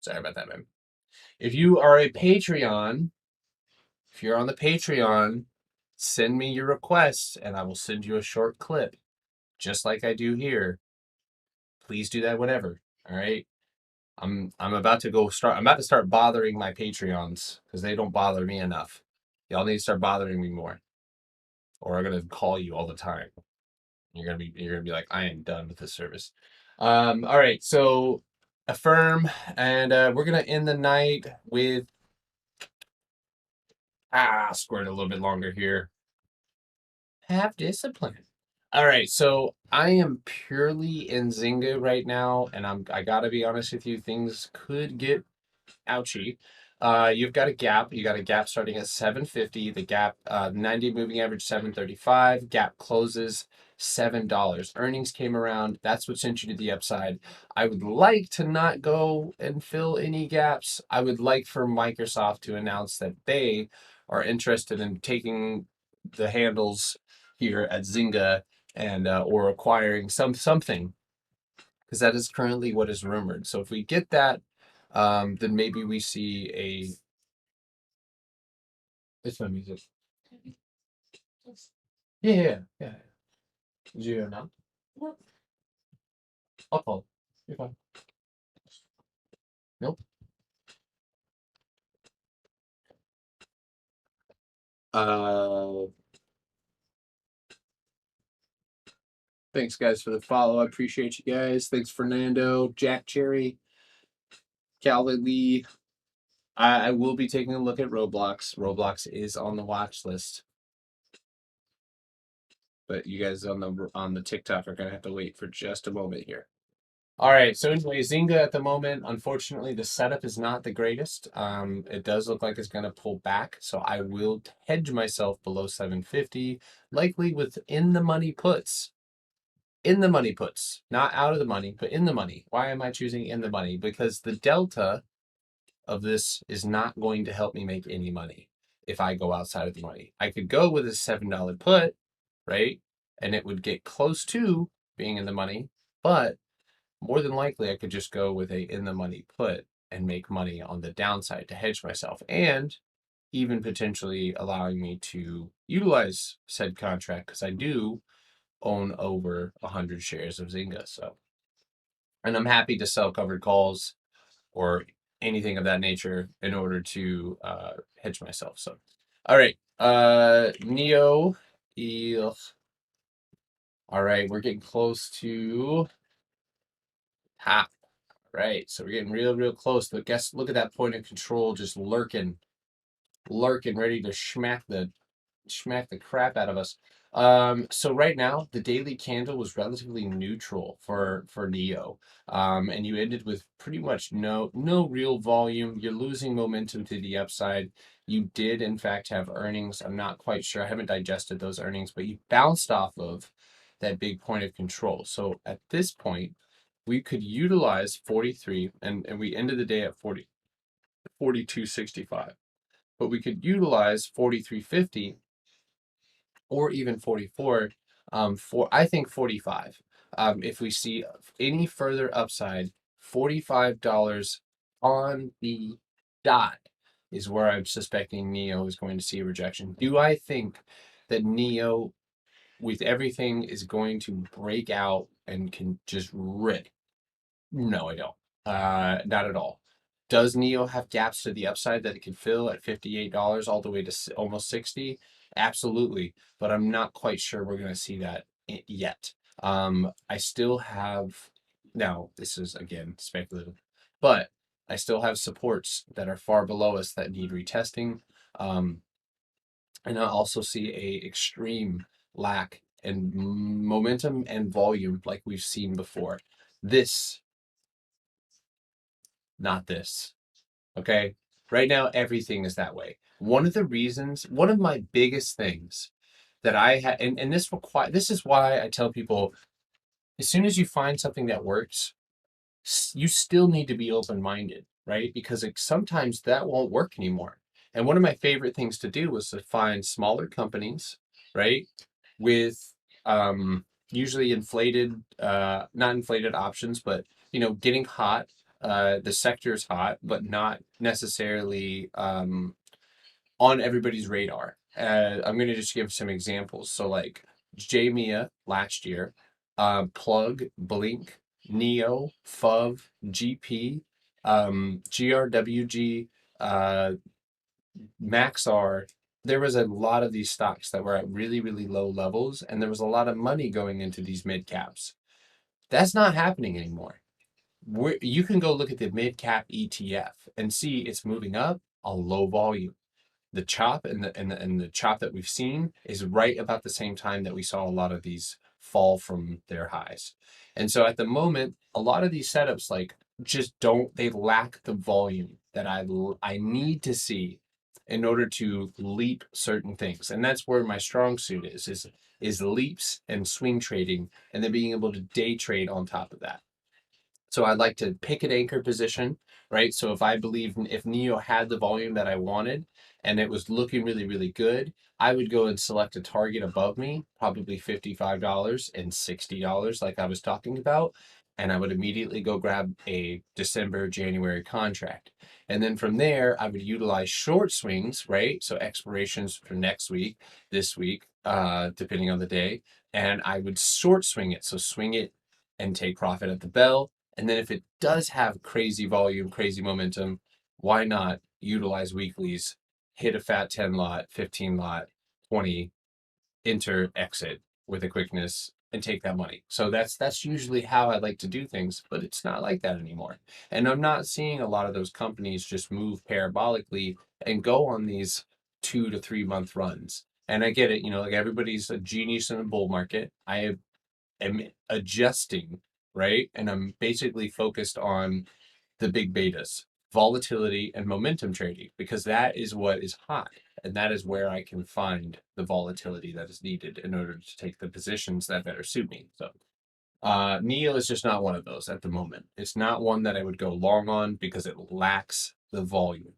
S1: sorry about that, man. If you are a Patreon, if you're on the Patreon, send me your requests and I will send you a short clip, just like I do here. Please do that whenever. All right. I'm about to go start. I'm about to start bothering my Patreons because they don't bother me enough. Y'all need to start bothering me more, or I'm gonna call you all the time. You're gonna be like, I am done with this service. All right, so affirm, and we're gonna end the night with squared a little bit longer here. Have discipline. All right, so I am purely in Zynga right now, and I gotta be honest with you, things could get ouchie. You've got a gap. You got a gap starting at 750. The gap, 90 moving average 735. Gap closes $7. Earnings came around. That's what sent you to the upside. I would like to not go and fill any gaps. I would like for Microsoft to announce that they are interested in taking the handles here at Zynga and or acquiring something, because that is currently what is rumored. So if we get that, then maybe we see a. It's my music. Yeah, yeah, yeah. Did you hear now? I'll call. You're fine. Nope. Uh, Thanks guys for the follow. I appreciate you guys. Thanks Fernando, Jack Cherry, Calvin Lee. I will be taking a look at Roblox. Roblox is on the watch list, but you guys on the TikTok are gonna have to wait for just a moment here. All right, so anyway, Zynga at the moment, unfortunately, the setup is not the greatest. It does look like it's going to pull back, so I will hedge myself below 750, likely with in the money puts. In the money puts, not out of the money, but in the money. Why am I choosing in the money? Because the delta of this is not going to help me make any money if I go outside of the money. I could go with a $7 put, right? And it would get close to being in the money, but more than likely I could just go with a in the money put and make money on the downside to hedge myself, and even potentially allowing me to utilize said contract because I do own over 100 shares of Zynga. So, and I'm happy to sell covered calls or anything of that nature in order to hedge myself. So, all right, Neo. Ugh. All right, we're getting close to half. Right, so we're getting real close. But look at that point of control just lurking, ready to smack the smack the crap out of us. So right now the daily candle was relatively neutral for Neo. And you ended with pretty much no real volume. You're losing momentum to the upside. You did in fact have earnings. I'm not quite sure. I haven't digested those earnings, but you bounced off of that big point of control. So at this point, we could utilize 43, and we ended the day at 40, 42.65. But we could utilize 43.50 or even 44, for I think 45. If we see any further upside, $45 on the dot is where I'm suspecting Neo is going to see a rejection. Do I think that Neo, with everything, is going to break out and can just rip? No, I don't. Not at all. Does Neo have gaps to the upside that it can fill at $58 all the way to almost 60? Absolutely, but I'm not quite sure we're going to see that yet. I still have, now this is again speculative, but I still have supports that are far below us that need retesting. Um, and I also see a extreme lack in momentum and volume like we've seen before. This, not this. Okay. Right now, everything is that way. One of the reasons, one of my biggest things that I had, and this is why I tell people, as soon as you find something that works, you still need to be open minded, right? Because sometimes that won't work anymore. And one of my favorite things to do was to find smaller companies, right, with usually inflated, not inflated options, but getting hot. The sector's hot, but not necessarily on everybody's radar. I'm going to just give some examples. So, like Jamia last year, Plug, Blink, Neo, FUV, GP, GRWG, uh, Maxar. There was a lot of these stocks that were at really, really low levels, and there was a lot of money going into these mid caps. That's not happening anymore. You can go look at the mid cap ETF and see it's moving up a low volume. The chop and the chop that we've seen is right about the same time that we saw a lot of these fall from their highs. And so at the moment, a lot of these setups like just don't, they lack the volume that I need to see in order to leap certain things. And that's where my strong suit is leaps and swing trading, and then being able to day trade on top of that. So I'd like to pick an anchor position, right? So if I believe if Neo had the volume that I wanted and it was looking really, really good, I would go and select a target above me, probably $55 and $60, like I was talking about. And I would immediately go grab a December, January contract. And then from there, I would utilize short swings, right? So expirations for next week, this week, depending on the day. And I would short swing it. So swing it and take profit at the bell, and then if it does have crazy volume, crazy momentum, why not utilize weeklies, hit a fat 10 lot, 15 lot, 20, enter, exit with a quickness and take that money. So that's usually how I like to do things, but it's not like that anymore. And I'm not seeing a lot of those companies just move parabolically and go on these 2 to 3 month runs. And I get it, like everybody's a genius in a bull market. I am adjusting, right? And I'm basically focused on the big betas, volatility and momentum trading, because that is what is hot. And that is where I can find the volatility that is needed in order to take the positions that better suit me. So Neo is just not one of those at the moment. It's not one that I would go long on because it lacks the volume.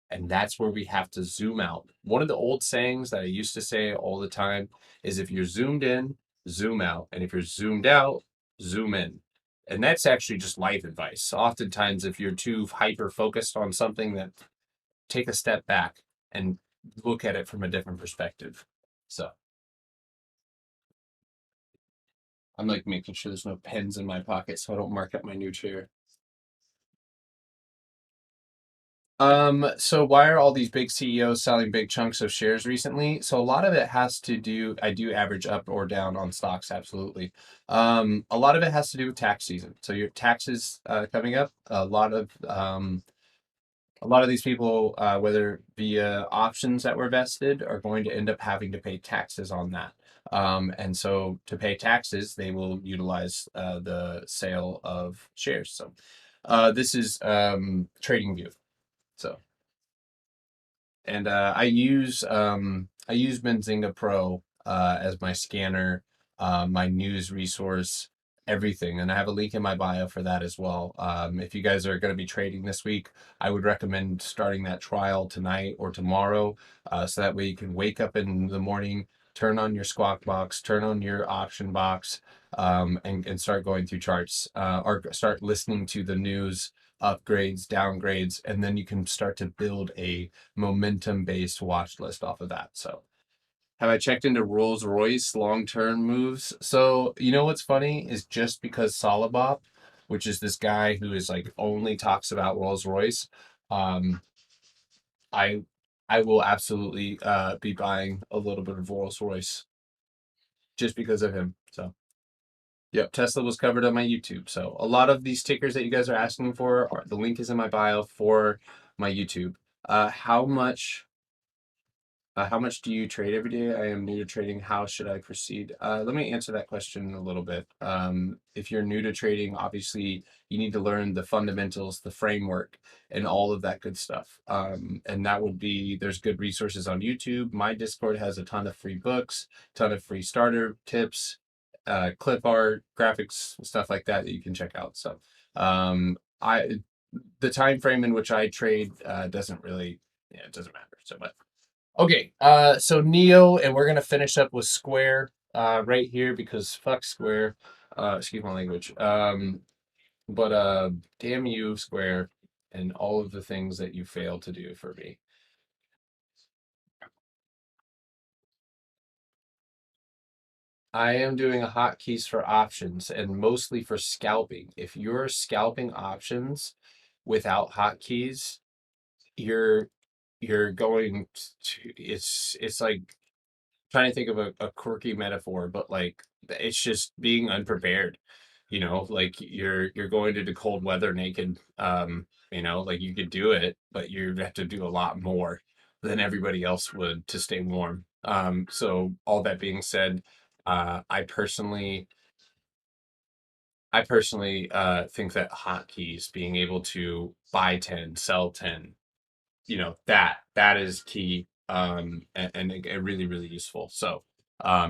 S1: And that's where we have to zoom out. One of the old sayings that I used to say all the time is if you're zoomed in, zoom out. And if you're zoomed out, zoom in. And that's actually just life advice. Oftentimes, if you're too hyper focused on something, that take a step back and look at it from a different perspective. So I'm like making sure there's no pens in my pocket so I don't mark up my new chair. So why are all these big CEOs selling big chunks of shares recently? So a lot of it has to do, I do average up or down on stocks, absolutely. A lot of it has to do with tax season. So your taxes coming up, a lot of these people, whether via options that were vested, are going to end up having to pay taxes on that. And so to pay taxes, they will utilize the sale of shares. So this is TradingView. So and I use Benzinga Pro as my scanner, my news resource, everything, and I have a link in my bio for that as well. If you guys are going to be trading this week, I would recommend starting that trial tonight or tomorrow, so that way you can wake up in the morning, turn on your Squawk box, turn on your option box, and start going through charts, or start listening to the news upgrades, downgrades, and then you can start to build a momentum based watch list off of that. So, have I checked into Rolls Royce long term moves? So, you know what's funny is just because Salabop, which is this guy who is like only talks about Rolls Royce, um, I I will absolutely be buying a little bit of Rolls Royce just because of him. So. Yep, Tesla was covered on my YouTube. So a lot of these tickers that you guys are asking for, the link is in my bio for my YouTube. Uh, how much how much do you trade every day? I am new to trading. How should I proceed? Let me answer that question a little bit. If you're new to trading, obviously you need to learn the fundamentals, the framework, and all of that good stuff. And that would be there's good resources on YouTube. My Discord has a ton of free books, ton of free starter tips, clip art, graphics, stuff like that that you can check out. So, I the time frame in which I trade doesn't really, yeah, it doesn't matter. So, but okay, so Neo, and we're gonna finish up with Square, right here because fuck Square. Excuse my language. But damn you, Square, and all of the things that you failed to do for me. I am doing a hotkeys for options and mostly for scalping. If you're scalping options without hotkeys, you're you're going to it's like trying to think of a quirky metaphor, but like it's just being unprepared. Like you're going into cold weather naked. Like you could do it, but you have to do a lot more than everybody else would to stay warm. So all that being said, I personally think that hotkeys, being able to buy 10, sell 10, that is key, and really really useful. So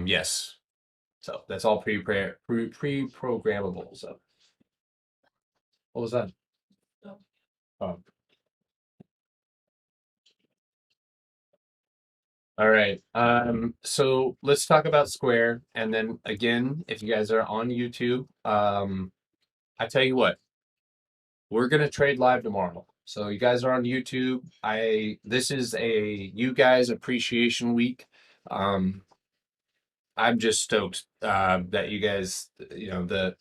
S1: yes, so that's all pre-programmable. So what was that?
S2: So,
S1: um, all right, so let's talk about Square, and then again, if you guys are on YouTube, I tell you what, we're gonna trade live tomorrow. So you guys are on YouTube. This is a you guys appreciation week. um I'm just stoked that you guys, the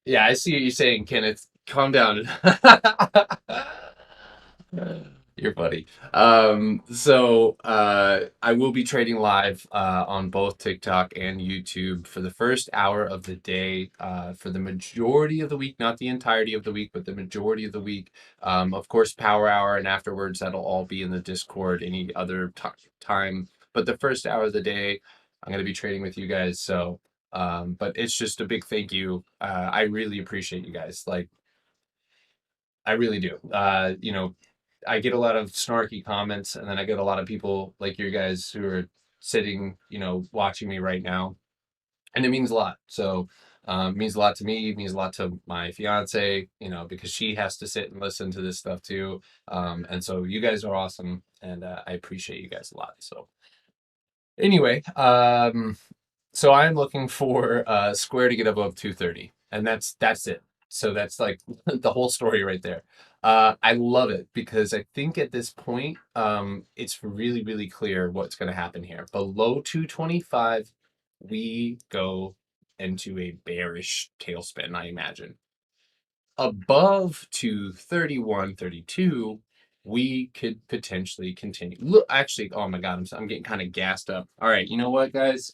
S1: yeah, I see what you're saying, Kenneth. Calm down. You're funny. I will be trading live on both TikTok and YouTube for the first hour of the day, for the majority of the week, not the entirety of the week, but the majority of the week. Of course, Power Hour, and afterwards that'll all be in the Discord any other time. But the first hour of the day, I'm going to be trading with you guys. So, but it's just a big thank you. I really appreciate you guys. Like, I really do. I get a lot of snarky comments, and then I get a lot of people like you guys who are sitting, watching me right now, and it means a lot. So, it means a lot to me. It means a lot to my fiance, because she has to sit and listen to this stuff too. And so you guys are awesome, and I appreciate you guys a lot. So, anyway, so I'm looking for Square to get above 230, and that's it. So that's like the whole story right there. I love it because I think at this point, it's really really clear what's going to happen here. Below 225, we go into a bearish tailspin, I imagine. Above 231, 32, we could potentially continue. Look, actually, oh my God, I'm getting kind of gassed up. All right, you know what, guys?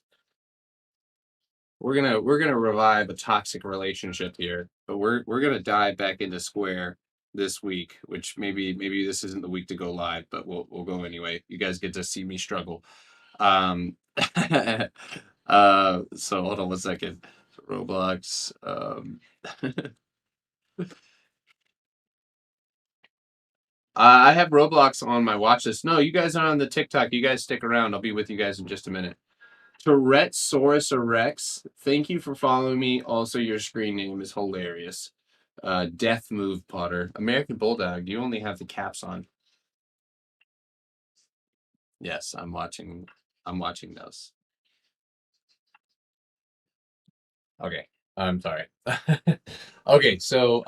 S1: We're gonna revive a toxic relationship here, but we're gonna dive back into Square. this week, which maybe this isn't the week to go live, but we'll go anyway. You guys get to see me struggle. Um, so hold on one second. Roblox. I have Roblox on my watch list. No, you guys are on the TikTok. You guys stick around. I'll be with you guys in just a minute. Tourettesaurus Rex, thank you for following me. Also, your screen name is hilarious. Death Move Potter. American Bulldog, you only have the caps on. Yes, I'm watching those. Okay. I'm sorry. Okay, so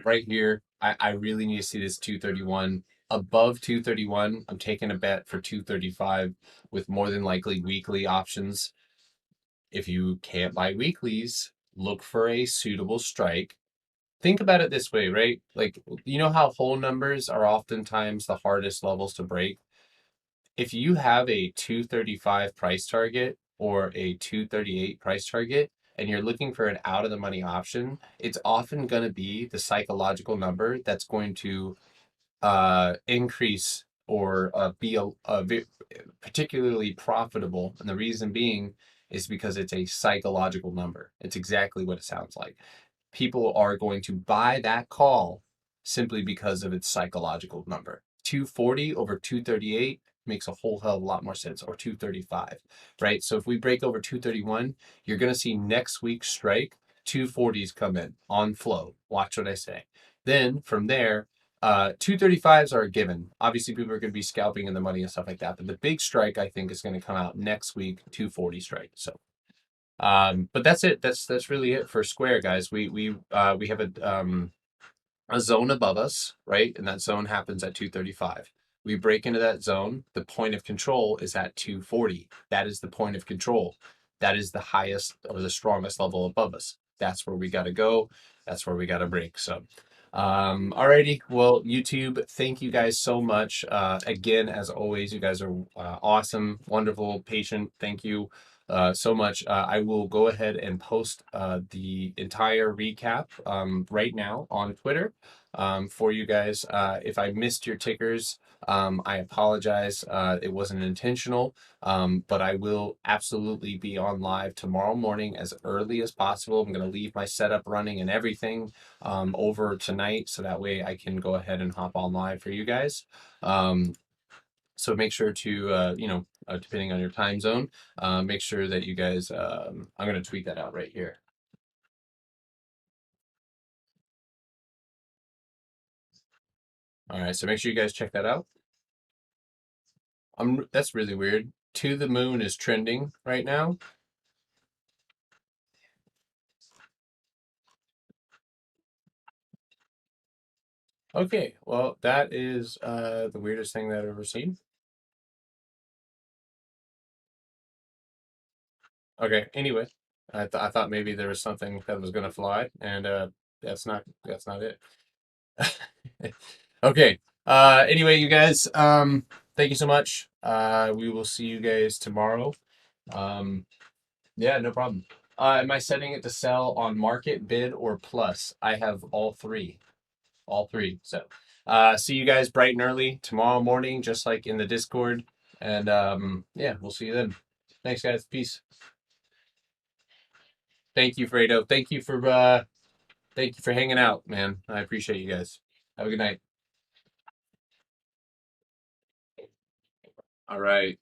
S1: right here, I really need to see this 231. Above 231, I'm taking a bet for 235 with more than likely weekly options. If you can't buy weeklies, look for a suitable strike. Think about it this way, right? Like, you know how whole numbers are oftentimes the hardest levels to break? If you have a 235 price target or a 238 price target and you're looking for an out of the money option, it's often going to be the psychological number that's going to increase or be particularly profitable. And the reason being is because it's a psychological number. It's exactly what it sounds like. People are going to buy that call simply because of its psychological number. 240 over 238 makes a whole hell of a lot more sense, or 235, right? So if we break over 231, you're going to see next week's strike 240s come in on flow. Watch what I say. Then from there, 235s are a given. Obviously, people are going to be scalping in the money and stuff like that. But the big strike, I think, is going to come out next week, 240 strike. So but that's it. That's really it for Square, guys. We have a zone above us, right? And that zone happens at 235. We break into that zone. The point of control is at 240. That is the point of control. That is the highest or the strongest level above us. That's where we got to go. That's where we got to break. So, alrighty. Well, YouTube, thank you guys so much. Again, as always, you guys are awesome, wonderful, patient. Thank you so much. I will go ahead and post the entire recap right now on Twitter for you guys. If I missed your tickers, I apologize. It wasn't intentional, but I will absolutely be on live tomorrow morning as early as possible. I'm going to leave my setup running and everything over tonight so that way I can go ahead and hop on live for you guys. So make sure to, depending on your time zone, make sure that you guys, I'm going to tweet that out right here. All right, so make sure you guys check that out. That's really weird. To the Moon is trending right now. Okay, well, that is the weirdest thing that I've ever seen. Okay, anyway, I thought maybe there was something that was gonna fly, and that's not it. Okay. Anyway, you guys, thank you so much. We will see you guys tomorrow. Um, yeah, no problem. Am I setting it to sell on market, bid, or plus? I have all three. All three. So, see you guys bright and early tomorrow morning, just like in the Discord. And yeah, we'll see you then. Thanks, guys. Peace. Thank you, Fredo. Thank you for hanging out, man. I appreciate you guys. Have a good night. All right.